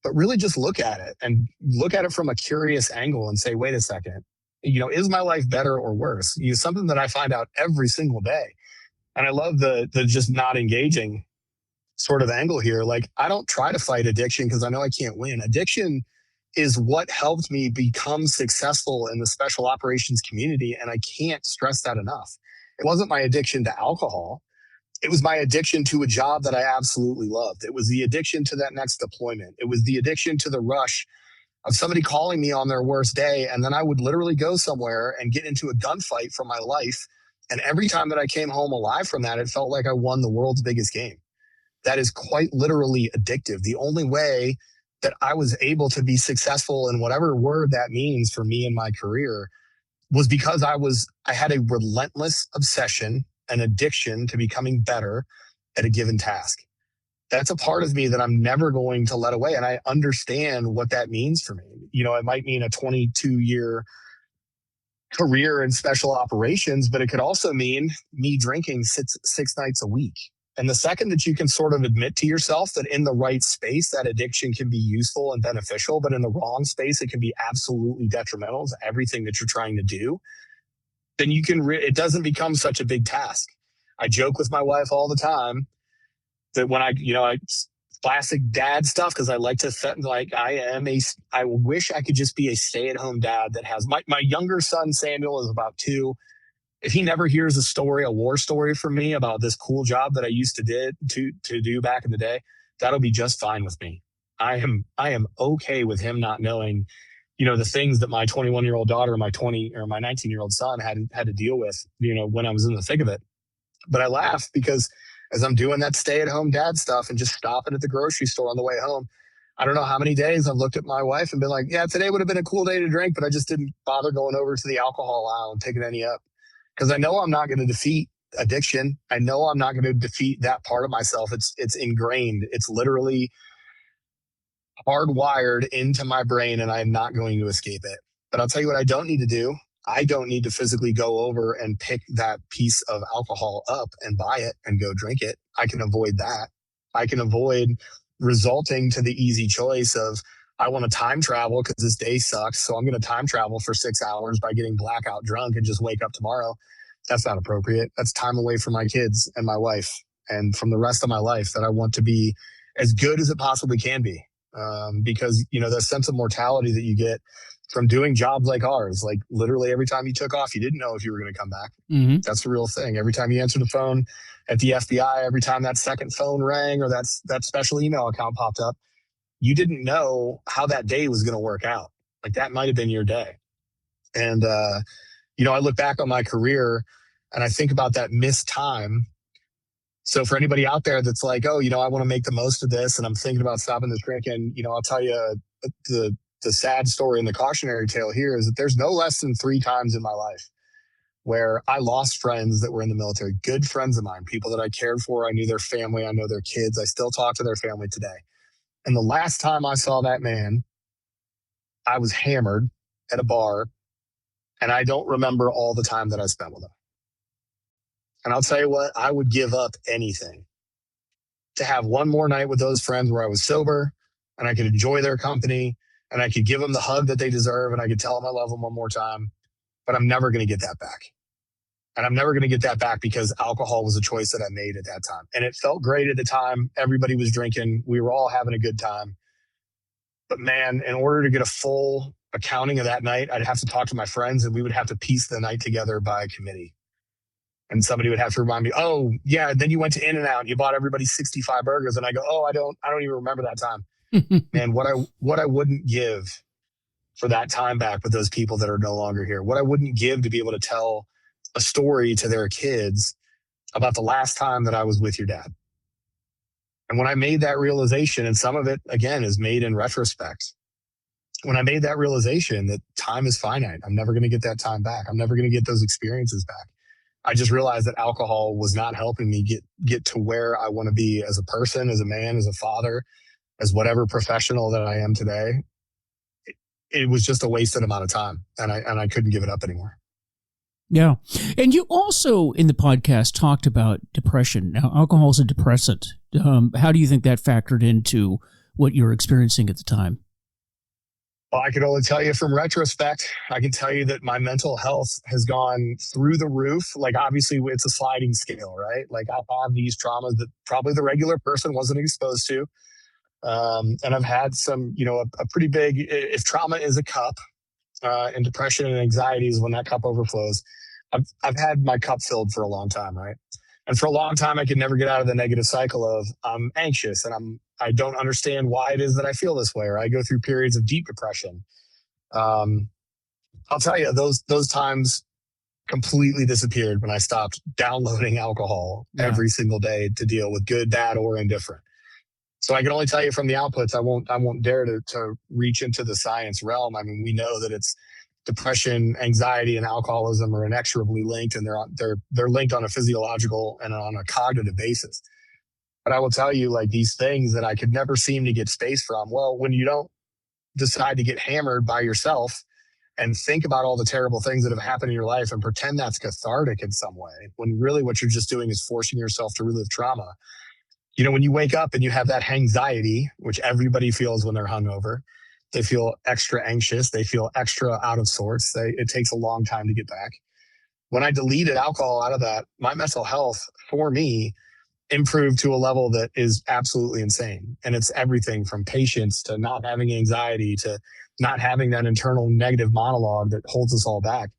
but really just look at it, and look at it from a curious angle and say, wait a second, is my life better or worse? Something that I find out every single day. And I love the just not engaging sort of angle here. Like, I don't try to fight addiction because I know I can't win. Addiction is what helped me become successful in the special operations community. And I can't stress that enough. It wasn't my addiction to alcohol. It was my addiction to a job that I absolutely loved. It was the addiction to that next deployment. It was the addiction to the rush of somebody calling me on their worst day. And then I would literally go somewhere and get into a gunfight for my life. And every time that I came home alive from that, it felt like I won the world's biggest game. That is quite literally addictive. The only way that I was able to be successful in whatever word that means for me in my career was because I had a relentless obsession and addiction to becoming better at a given task. That's a part of me that I'm never going to let away. And I understand what that means for me. It might mean a 22-year career in special operations, but it could also mean me drinking six nights a week. And the second that you can sort of admit to yourself that in the right space, that addiction can be useful and beneficial, but in the wrong space, it can be absolutely detrimental to everything that you're trying to do, then it doesn't become such a big task. I joke with my wife all the time that when I classic dad stuff, because I like to I wish I could just be a stay-at-home dad that has my younger son, Samuel, is about 2. If he never hears a war story from me about this cool job that I used to do back in the day, that'll be just fine with me. I am okay with him not knowing, the things that my 21-year-old daughter and my 19-year-old son had to deal with, when I was in the thick of it. But I laugh because as I'm doing that stay-at-home dad stuff and just stopping at the grocery store on the way home, I don't know how many days I've looked at my wife and been like, yeah, today would have been a cool day to drink, but I just didn't bother going over to the alcohol aisle and picking any up. Because I know I'm not going to defeat addiction. I know I'm not going to defeat that part of myself. It's ingrained. It's literally hardwired into my brain, and I'm not going to escape it. But I'll tell you what I don't need to do. I don't need to physically go over and pick that piece of alcohol up and buy it and go drink it. I can avoid that. I can avoid resulting to the easy choice of, I want to time travel because this day sucks, so I'm going to time travel for 6 hours by getting blackout drunk and just wake up tomorrow. That's not appropriate. That's time away from my kids and my wife and from the rest of my life that I want to be as good as it possibly can be. Because, the sense of mortality that you get from doing jobs like ours, like literally every time you took off, you didn't know if you were going to come back. Mm-hmm. That's the real thing. Every time you answered the phone at the FBI, every time that second phone rang or that special email account popped up, you didn't know how that day was going to work out. Like that might have been your day. And, I look back on my career and I think about that missed time. So for anybody out there that's like, oh, I want to make the most of this and I'm thinking about stopping this drinking, I'll tell you the sad story and the cautionary tale here is that there's no less than 3 times in my life where I lost friends that were in the military, good friends of mine, people that I cared for. I knew their family. I know their kids. I still talk to their family today. And the last time I saw that man, I was hammered at a bar, and I don't remember all the time that I spent with him. And I'll tell you what, I would give up anything to have one more night with those friends where I was sober and I could enjoy their company and I could give them the hug that they deserve and I could tell them I love them one more time. But I'm never going to get that back. And I'm never going to get that back because alcohol was a choice that I made at that time. And it felt great at the time. Everybody was drinking. We were all having a good time. But man, in order to get a full accounting of that night, I'd have to talk to my friends and we would have to piece the night together by committee. And somebody would have to remind me, oh, yeah, then you went to In-N-Out and you bought everybody 65 burgers. And I go, oh, I don't even remember that time. Man, what I wouldn't give for that time back with those people that are no longer here, what I wouldn't give to be able to tell a story to their kids about the last time that I was with your dad. And when I made that realization, and some of it, again, is made in retrospect, when I made that realization that time is finite, I'm never going to get that time back. I'm never going to get those experiences back. I just realized that alcohol was not helping me get to where I want to be as a person, as a man, as a father, as whatever professional that I am today. It was just a wasted amount of time, and I couldn't give it up anymore. Yeah. And you also, in the podcast, talked about depression. Now, alcohol is a depressant. How do you think that factored into what you were experiencing at the time? Well, I can only tell you from retrospect, I can tell you that my mental health has gone through the roof. Like, obviously, it's a sliding scale, right? Like, I have these traumas that probably the regular person wasn't exposed to. And I've had some, a pretty big, if trauma is a cup, and depression and anxiety is when that cup overflows. I've had my cup filled for a long time, right? And for a long time, I could never get out of the negative cycle of I'm anxious and I don't understand why it is that I feel this way, or I go through periods of deep depression. Um, I'll tell you, those times completely disappeared when I stopped downloading alcohol every single day to deal with good, bad, or indifferent. So I can only tell you from the outputs. I won't dare to reach into the science realm. I mean, we know that it's depression, anxiety, and alcoholism are inexorably linked, and they're linked on a physiological and on a cognitive basis. But I will tell you, like, these things that I could never seem to get space from. Well, when you don't decide to get hammered by yourself and think about all the terrible things that have happened in your life and pretend that's cathartic in some way, when really what you're just doing is forcing yourself to relive trauma. When you wake up and you have that anxiety, which everybody feels when they're hungover, they feel extra anxious. They feel extra out of sorts. It takes a long time to get back. When I deleted alcohol out of that, my mental health for me improved to a level that is absolutely insane. And it's everything from patience to not having anxiety to not having that internal negative monologue that holds us all back.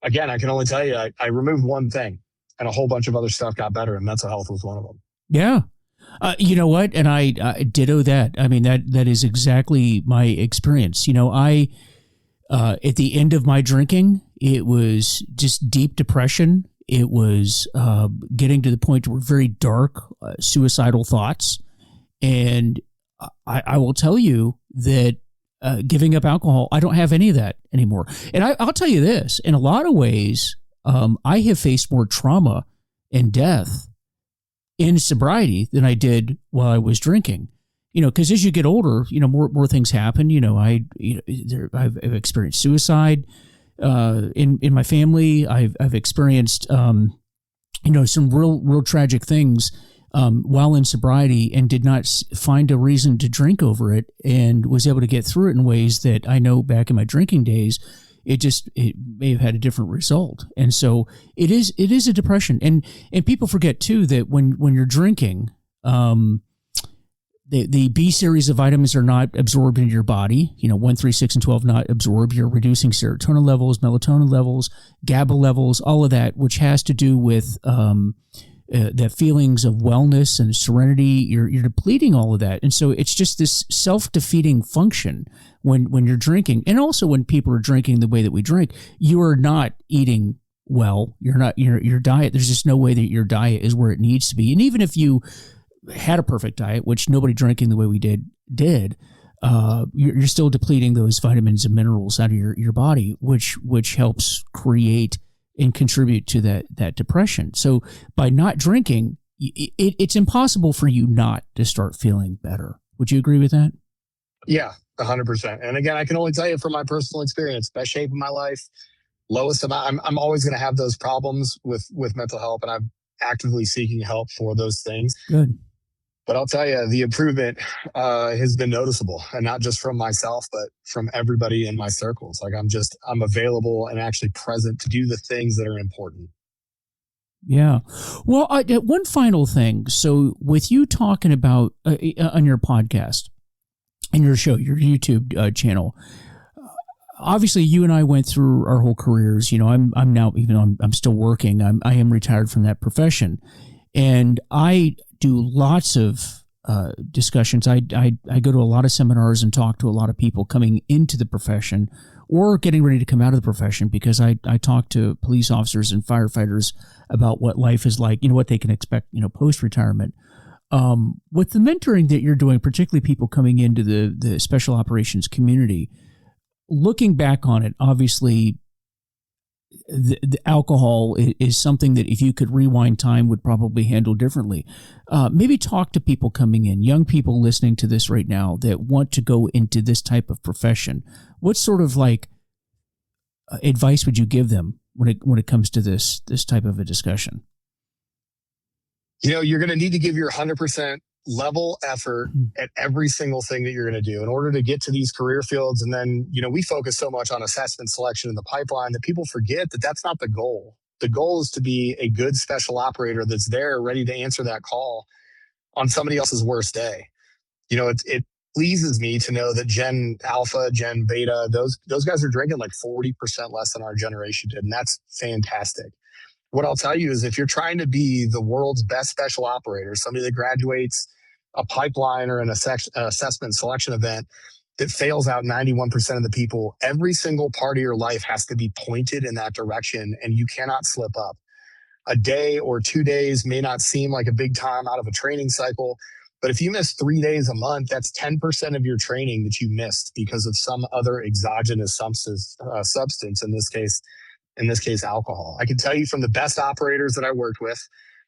Again, I can only tell you, I removed one thing and a whole bunch of other stuff got better, and mental health was one of them. Yeah. You know what? And I ditto that. I mean, that is exactly my experience. I at the end of my drinking, it was just deep depression. It was getting to the point where very dark, suicidal thoughts. And I will tell you that giving up alcohol, I don't have any of that anymore. And I'll tell you this, in a lot of ways, I have faced more trauma and death in sobriety than I did while I was drinking. Because as you get older, more things happen. I've experienced suicide in my family. I've experienced some real tragic things while in sobriety, and did not find a reason to drink over it, and was able to get through it in ways that I know back in my drinking days, it may have had a different result. And so it is a depression. And people forget too that when you're drinking, the B series of vitamins are not absorbed into your body. 1, 3, 6, and 12 not absorbed. You're reducing serotonin levels, melatonin levels, GABA levels, all of that, which has to do with the feelings of wellness and serenity. You're depleting all of that. And so it's just this self-defeating function when you're drinking. And also when people are drinking the way that we drink, you are not eating well. You're not your diet. There's just no way that your diet is where it needs to be. And even if you had a perfect diet, which nobody drinking the way we did, you're still depleting those vitamins and minerals out of your body, which helps create and contribute to that depression. So by not drinking, it's impossible for you not to start feeling better. Would you agree with that? Yeah, 100%. And again, I can only tell you from my personal experience, best shape of my life, lowest amount. I'm always going to have those problems with mental health, and I'm actively seeking help for those things. Good. But I'll tell you, the improvement has been noticeable, and not just from myself, but from everybody in my circles. Like I'm available and actually present to do the things that are important. Yeah. Well, one final thing. So with you talking about on your podcast and your show, your YouTube channel, obviously you and I went through our whole careers. I'm now, even though I'm still working, I am retired from that profession, and I do lots of discussions. I go to a lot of seminars and talk to a lot of people coming into the profession or getting ready to come out of the profession, because I talk to police officers and firefighters about what life is like, what they can expect, post-retirement. With the mentoring that you're doing, particularly people coming into the special operations community, looking back on it, obviously the alcohol is something that if you could rewind time would probably handle differently. Maybe talk to people coming in, young people listening to this right now that want to go into this type of profession. What sort of advice would you give them when it comes to this type of a discussion? You're going to need to give your 100% level effort at every single thing that you're going to do in order to get to these career fields. And then, we focus so much on assessment, selection, in the pipeline that people forget that that's not the goal. The goal is to be a good special operator that's there ready to answer that call on somebody else's worst day. It pleases me to know that Gen Alpha, Gen Beta, those guys are drinking like 40% less than our generation did. And that's fantastic. What I'll tell you is if you're trying to be the world's best special operator, somebody that graduates a pipeline or an assessment selection event that fails out 91% of the people, every single part of your life has to be pointed in that direction, and you cannot slip up. A day or 2 days may not seem like a big time out of a training cycle, but if you miss 3 days a month, that's 10% of your training that you missed because of some other exogenous substance, in this case, alcohol. I can tell you from the best operators that I worked with,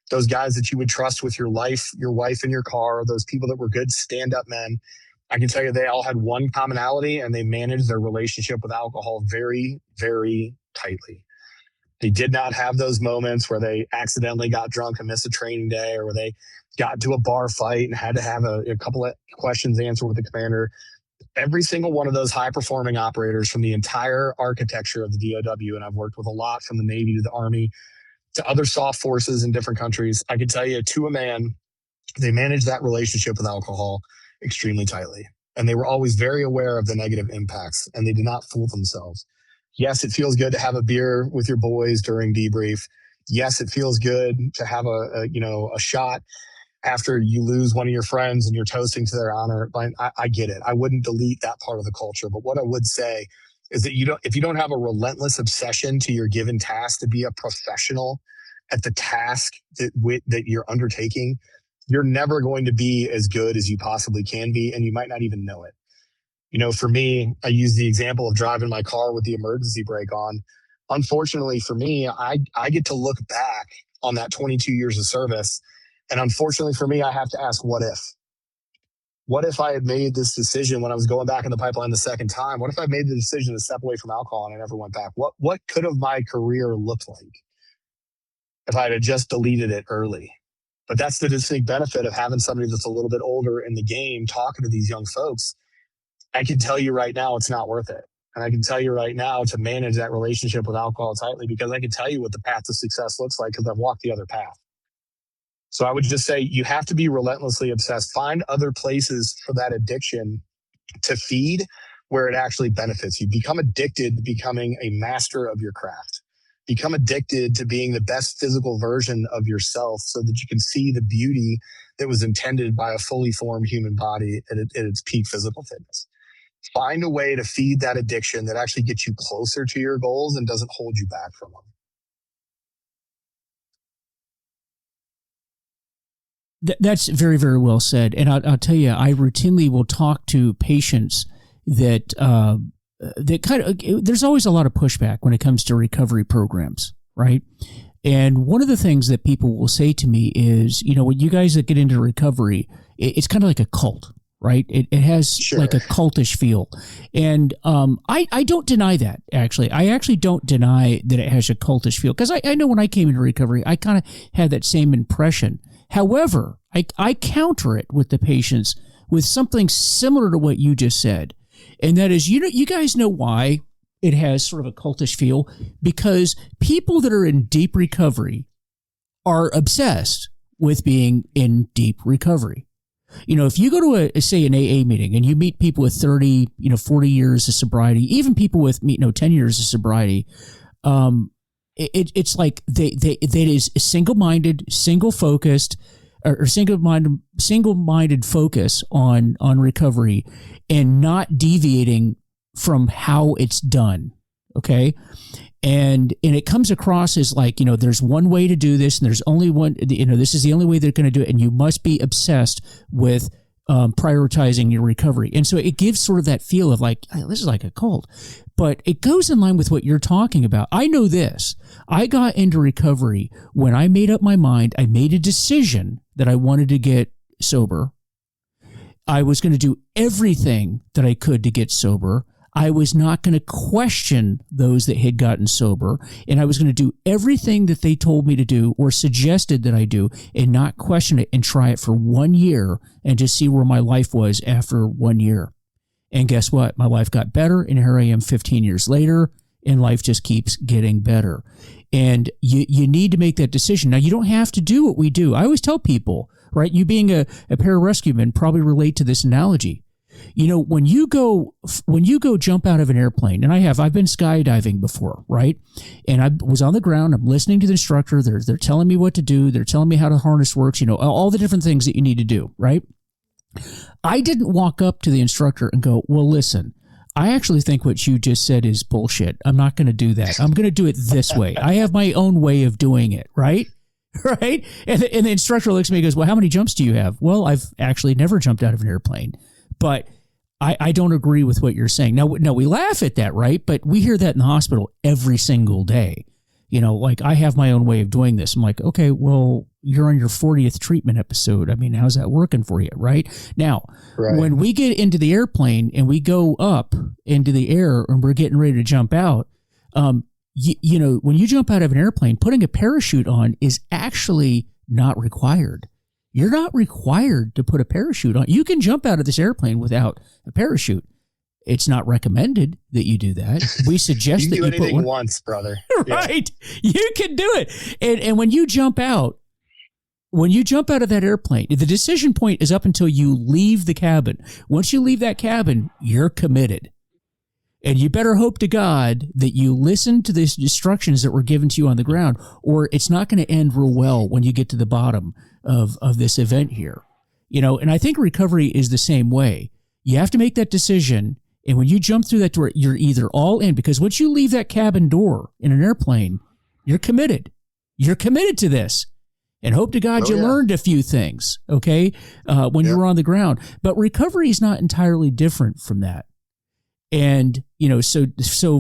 those guys that you would trust with your life, your wife in your car, those people that were good stand-up men, I can tell you they all had one commonality, and they managed their relationship with alcohol very, very tightly. They did not have those moments where they accidentally got drunk and missed a training day, or where they got into a bar fight and had to have a couple of questions answered with the commander. Every single one of those high-performing operators from the entire architecture of the DOW, and I've worked with a lot from the Navy to the Army to other soft forces in different countries, I can tell you to a man, they managed that relationship with alcohol extremely tightly. And they were always very aware of the negative impacts, and they did not fool themselves. Yes, it feels good to have a beer with your boys during debrief. Yes, it feels good to have a shot after you lose one of your friends and you're toasting to their honor. But I get it. I wouldn't delete that part of the culture. But what I would say is that if you don't have a relentless obsession to your given task, to be a professional at the task that you're undertaking, you're never going to be as good as you possibly can be, and you might not even know it. For me, I use the example of driving my car with the emergency brake on. Unfortunately for me, I get to look back on that 22 years of service. And unfortunately for me, I have to ask, what if? What if I had made this decision when I was going back in the pipeline the second time? What if I made the decision to step away from alcohol and I never went back? What could have my career looked like if I had just deleted it early? But that's the distinct benefit of having somebody that's a little bit older in the game talking to these young folks. I can tell you right now, it's not worth it. And I can tell you right now to manage that relationship with alcohol tightly, because I can tell you what the path to success looks like because I've walked the other path. So I would just say you have to be relentlessly obsessed. Find other places for that addiction to feed where it actually benefits you. Become addicted to becoming a master of your craft. Become addicted to being the best physical version of yourself so that you can see the beauty that was intended by a fully formed human body at its peak physical fitness. Find a way to feed that addiction that actually gets you closer to your goals and doesn't hold you back from them. That's very, very well said. And I'll tell you, I routinely will talk to patients that there's always a lot of pushback when it comes to recovery programs, right? And one of the things that people will say to me is, when you guys that get into recovery, it's kind of like a cult, right? It has like a cultish feel. And I don't deny that, actually. I actually don't deny that it has a cultish feel, because I know when I came into recovery, I kind of had that same impression. However, I counter it with the patients with something similar to what you just said. And that is, you guys know why it has sort of a cultish feel? Because people that are in deep recovery are obsessed with being in deep recovery. If you go to say an AA meeting and you meet people with 30, 40 years of sobriety, even people with 10 years of sobriety, it's like that is single-minded, single-focused, or single-minded focus on recovery and not deviating from how it's done. Okay. And it comes across as like, there's one way to do this, and there's only one, this is the only way they're going to do it. And you must be obsessed with prioritizing your recovery. And so it gives sort of that feel of like, hey, this is like a cult, but it goes in line with what you're talking about. I know this. I got into recovery when I made up my mind. I made a decision that I wanted to get sober. I was going to do everything that I could to get sober. I was not going to question those that had gotten sober, and I was going to do everything that they told me to do or suggested that I do and not question it and try it for 1 year and just see where my life was after 1 year. And guess what? My life got better, and here I am 15 years later, and life just keeps getting better. And you need to make that decision. Now, you don't have to do what we do. I always tell people, right, you being a pararescueman probably relate to this analogy. when you go jump out of an airplane, and I've been skydiving before, right? And I was on the ground. I'm listening to the instructor. They're telling me what to do. They're telling me how the harness works. All the different things that you need to do, right? I didn't walk up to the instructor and go, well, listen, I actually think what you just said is bullshit. I'm not going to do that. I'm going to do it this way. I have my own way of doing it, right? Right? And the instructor looks at me and goes, well, how many jumps do you have? Well, I've actually never jumped out of an airplane, but I don't agree with what you're saying. Now, we laugh at that, right? But we hear that in the hospital every single day. Like, I have my own way of doing this. I'm like, okay, well, you're on your 40th treatment episode. I mean, how's that working for you, right? Now, when we get into the airplane and we go up into the air and we're getting ready to jump out, when you jump out of an airplane, putting a parachute on is actually not required. You're not required to put a parachute on. You can jump out of this airplane without a parachute. It's not recommended that you do that. We suggest that you put one once, brother. Right. Yeah. You can do it. And when you jump out of that airplane, the decision point is up until you leave the cabin. Once you leave that cabin, you're committed. And you better hope to God that you listen to the instructions that were given to you on the ground, or it's not going to end real well when you get to the bottom of this event here. And I think recovery is the same way. You have to make that decision. And when you jump through that door, you're either all in, because once you leave that cabin door in an airplane, you're committed. You're committed to this. And hope to God you learned a few things, okay, when you were on the ground. But recovery is not entirely different from that. And, so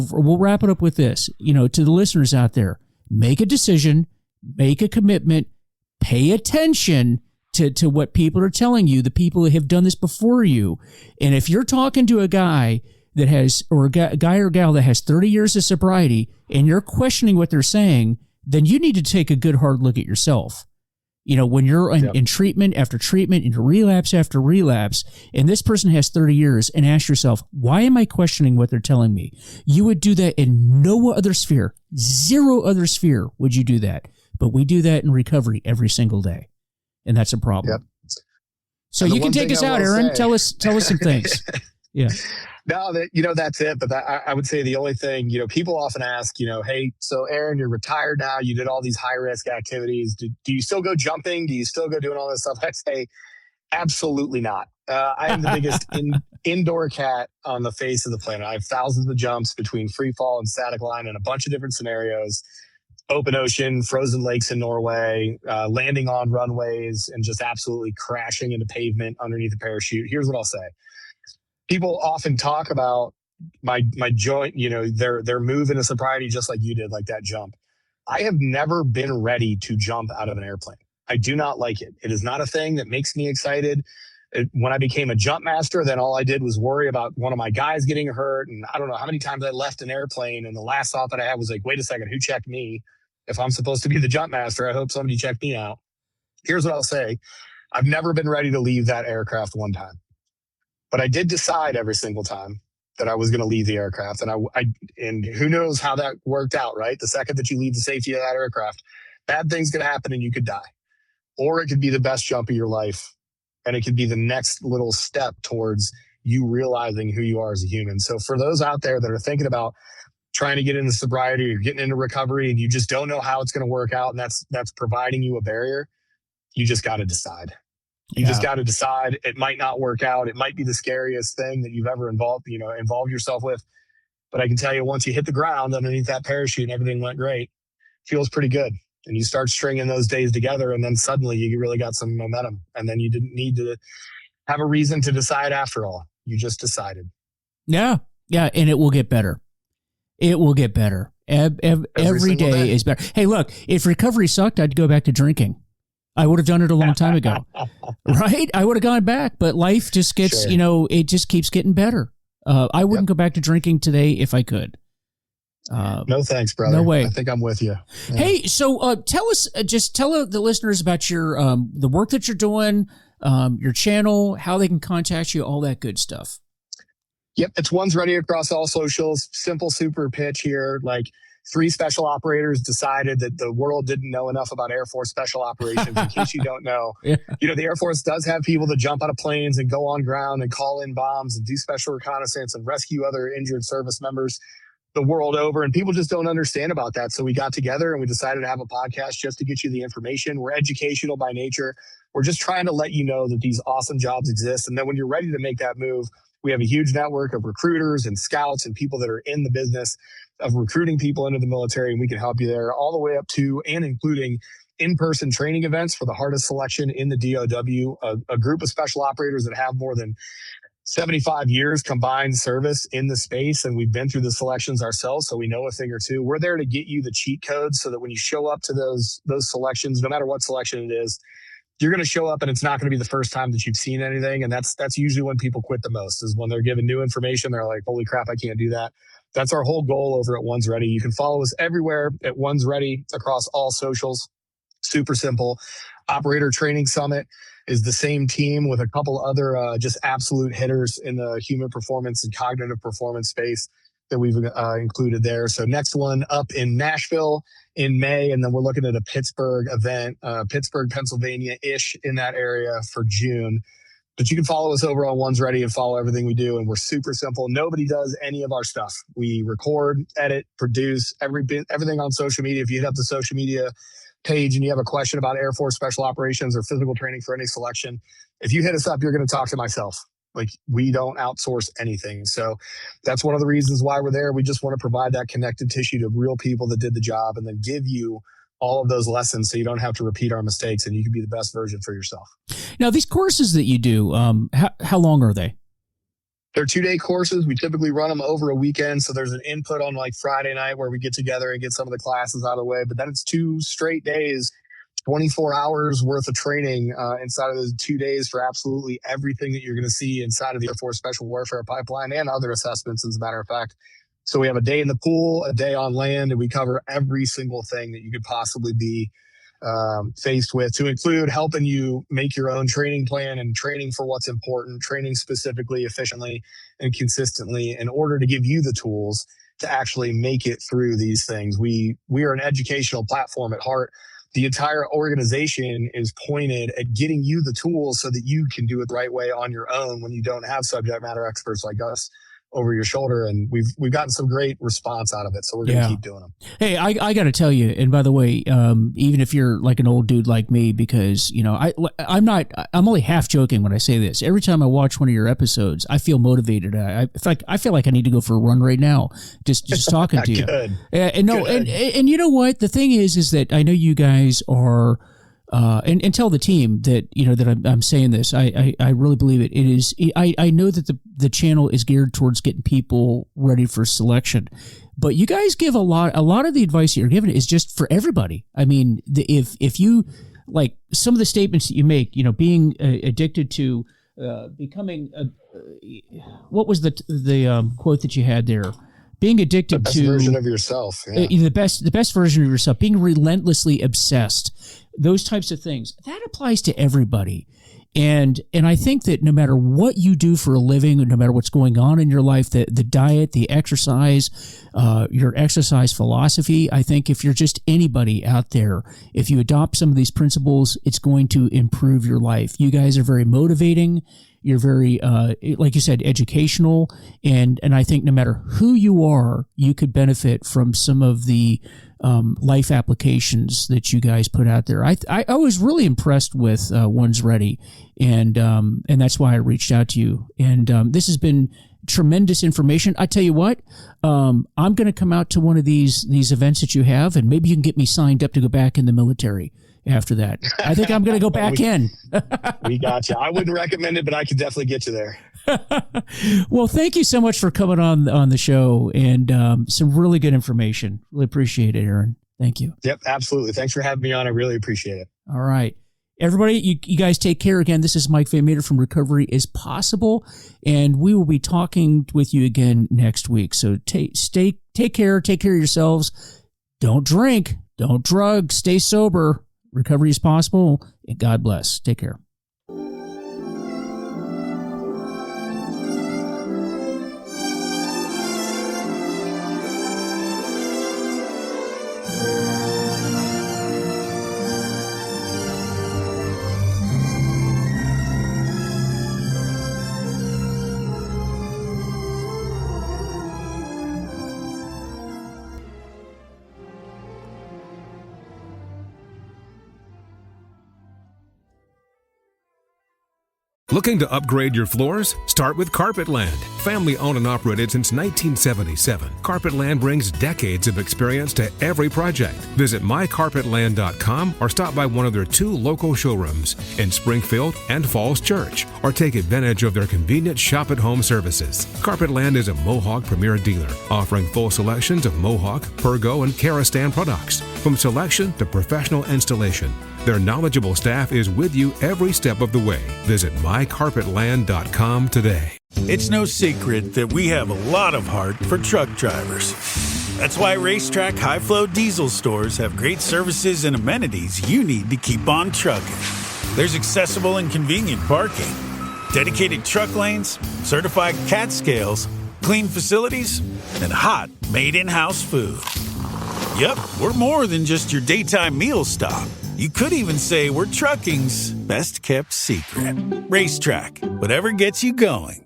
we'll wrap it up with this, to the listeners out there, make a decision, make a commitment, pay attention to what people are telling you, the people that have done this before you. And if you're talking to a guy that has, or a guy or gal that has 30 years of sobriety, and you're questioning what they're saying, then you need to take a good hard look at yourself. When you're in treatment after treatment, into relapse after relapse, and this person has 30 years, and ask yourself, why am I questioning what they're telling me? You would do that in no other sphere, zero other sphere would you do that. But we do that in recovery every single day. And that's a problem. Yep. So you can take us out, Aaron. Tell us some things. Yeah. No, that's it. But I would say the only thing, people often ask, hey, so Aaron, you're retired now. You did all these high risk activities. Do you still go jumping? Do you still go doing all this stuff? I say, absolutely not. I am the biggest indoor cat on the face of the planet. I have thousands of jumps between free fall and static line in a bunch of different scenarios. Open ocean, frozen lakes in Norway, landing on runways, and just absolutely crashing into pavement underneath a parachute. Here's what I'll say. People often talk about my joint, their move into sobriety, just like you did, like that jump. I have never been ready to jump out of an airplane. I do not like it. It is not a thing that makes me excited. When I became a jump master, then all I did was worry about one of my guys getting hurt. And I don't know how many times I left an airplane. And the last thought that I had was like, wait a second, who checked me? If I'm supposed to be the jump master, I hope somebody checked me out. Here's what I'll say. I've never been ready to leave that aircraft one time. But I did decide every single time that I was going to leave the aircraft. And who knows how that worked out, right? The second that you leave the safety of that aircraft, bad things could happen and you could die. Or it could be the best jump of your life. And it could be the next little step towards you realizing who you are as a human. So for those out there that are thinking about trying to get into sobriety or getting into recovery and you just don't know how it's going to work out, and that's providing you a barrier, you just got to decide. You just got to decide. It might not work out. It might be the scariest thing that you've ever involved yourself with. But I can tell you, once you hit the ground underneath that parachute and everything went great, it feels pretty good. And you start stringing those days together, and then suddenly you really got some momentum. And then you didn't need to have a reason to decide after all. You just decided. Yeah. Yeah. And it will get better. It will get better. Every day is better. Hey, look, if recovery sucked, I'd go back to drinking. I would have done it a long time ago, right? I would have gone back, but life just gets, it just keeps getting better. I wouldn't go back to drinking today if I could. No thanks, brother. No way. I think I'm with you. Yeah. Hey, so tell the listeners about your the work that you're doing, your channel, how they can contact you, all that good stuff. Yep, it's One's Ready across all socials. Simple, super pitch here. Like, 3 special operators decided that the world didn't know enough about Air Force special operations. In case you don't know, Yeah. the Air Force does have people that jump out of planes and go on ground and call in bombs and do special reconnaissance and rescue other injured service members the world over. And people just don't understand about that. So we got together and we decided to have a podcast just to get you the information. We're educational by nature. We're just trying to let you know that these awesome jobs exist. And then when you're ready to make that move, we have a huge network of recruiters and scouts and people that are in the business of recruiting people into the military. And we can help you there all the way up to and including in-person training events for the hardest selection in the DOW, a group of special operators that have more than 75 years combined service in the space. And we've been through the selections ourselves, so we know a thing or two. We're there to get you the cheat codes so that when you show up to those selections, no matter what selection it is, you're going to show up and it's not going to be the first time that you've seen anything. And that's usually when people quit the most, is when they're given new information. They're like, holy crap, I can't do that. That's our whole goal over at One's Ready. You can follow us everywhere at One's Ready across all socials. Super simple. Operator Training Summit is the same team with a couple other just absolute hitters in the human performance and cognitive performance space that we've included there. So next one up in Nashville in May, and then we're looking at a Pittsburgh event, Pittsburgh, Pennsylvania-ish in that area for June. But you can follow us over on One's Ready and follow everything we do. And we're super simple. Nobody does any of our stuff. We record, edit, produce everything on social media. If you hit up the social media page and you have a question about Air Force Special Operations or physical training for any selection, if you hit us up, you're going to talk to myself. Like, we don't outsource anything. So that's one of the reasons why we're there. We just want to provide that connective tissue to real people that did the job and then give you all of those lessons so you don't have to repeat our mistakes and you can be the best version for yourself. Now, these courses that you do, how long are they? They're 2-day courses. We typically run them over a weekend. So there's an input on like Friday night where we get together and get some of the classes out of the way. But then it's 2 straight days, 24 hours worth of training inside of those 2 days for absolutely everything that you're going to see inside of the Air Force Special Warfare Pipeline and other assessments, as a matter of fact. So we have a day in the pool, a day on land, and we cover every single thing that you could possibly be faced with, to include helping you make your own training plan and training for what's important, training specifically, efficiently, and consistently in order to give you the tools to actually make it through these things. We are an educational platform at heart. The entire organization is pointed at getting you the tools so that you can do it the right way on your own when you don't have subject matter experts like us over your shoulder. And we've gotten some great response out of it. So we're going to keep doing them. Hey, I got to tell you, and by the way, even if you're like an old dude like me, because, I'm only half joking when I say this. Every time I watch one of your episodes, I feel motivated. I feel like I need to go for a run right now. Just talking to you. Good. And you know what? The thing is that I know you guys are, and tell the team that, that I'm saying this. I really believe it. It is. I know that the channel is geared towards getting people ready for selection, but you guys give a lot of the advice that you're giving is just for everybody. I mean, if you like some of the statements that you make, being addicted to becoming what was the quote that you had there? Being addicted to the best version of yourself, the best version of yourself, being relentlessly obsessed, those types of things, that applies to everybody. And I think that no matter what you do for a living, or no matter what's going on in your life, the diet, the exercise, your exercise philosophy, I think if you're just anybody out there, if you adopt some of these principles, it's going to improve your life. You guys are very motivating. You're very, like you said, educational. And I think no matter who you are, you could benefit from some of the life applications that you guys put out there. I was really impressed with One's Ready, and that's why I reached out to you. And this has been tremendous information. I tell you what, I'm going to come out to one of these events that you have, and maybe you can get me signed up to go back in the military after that. I think I'm going to go back in. We got you. I wouldn't recommend it, but I could definitely get you there. Well, thank you so much for coming on the show, and some really good information. Really appreciate it, Aaron. Thank you. Yep, absolutely. Thanks for having me on. I really appreciate it. All right. Everybody, you guys take care. Again, this is Mike Van Meter from Recovery is Possible, and we will be talking with you again next week. So take care of yourselves. Don't drink, don't drug, stay sober. Recovery is possible, and God bless. Take care. Looking to upgrade your floors? Start with Carpetland. Family owned and operated since 1977, Carpetland brings decades of experience to every project. Visit mycarpetland.com or stop by one of their 2 local showrooms in Springfield and Falls Church, or take advantage of their convenient shop-at-home services. Carpetland is a Mohawk premier dealer, offering full selections of Mohawk, Pergo, and Karastan products. From selection to professional installation, their knowledgeable staff is with you every step of the way. Visit mycarpetland.com today. It's no secret that we have a lot of heart for truck drivers. That's why Racetrack High-Flow Diesel stores have great services and amenities you need to keep on trucking. There's accessible and convenient parking, dedicated truck lanes, certified CAT scales, clean facilities, and hot, made-in-house food. Yep, we're more than just your daytime meal stop. You could even say we're trucking's best-kept secret. Racetrack, whatever gets you going.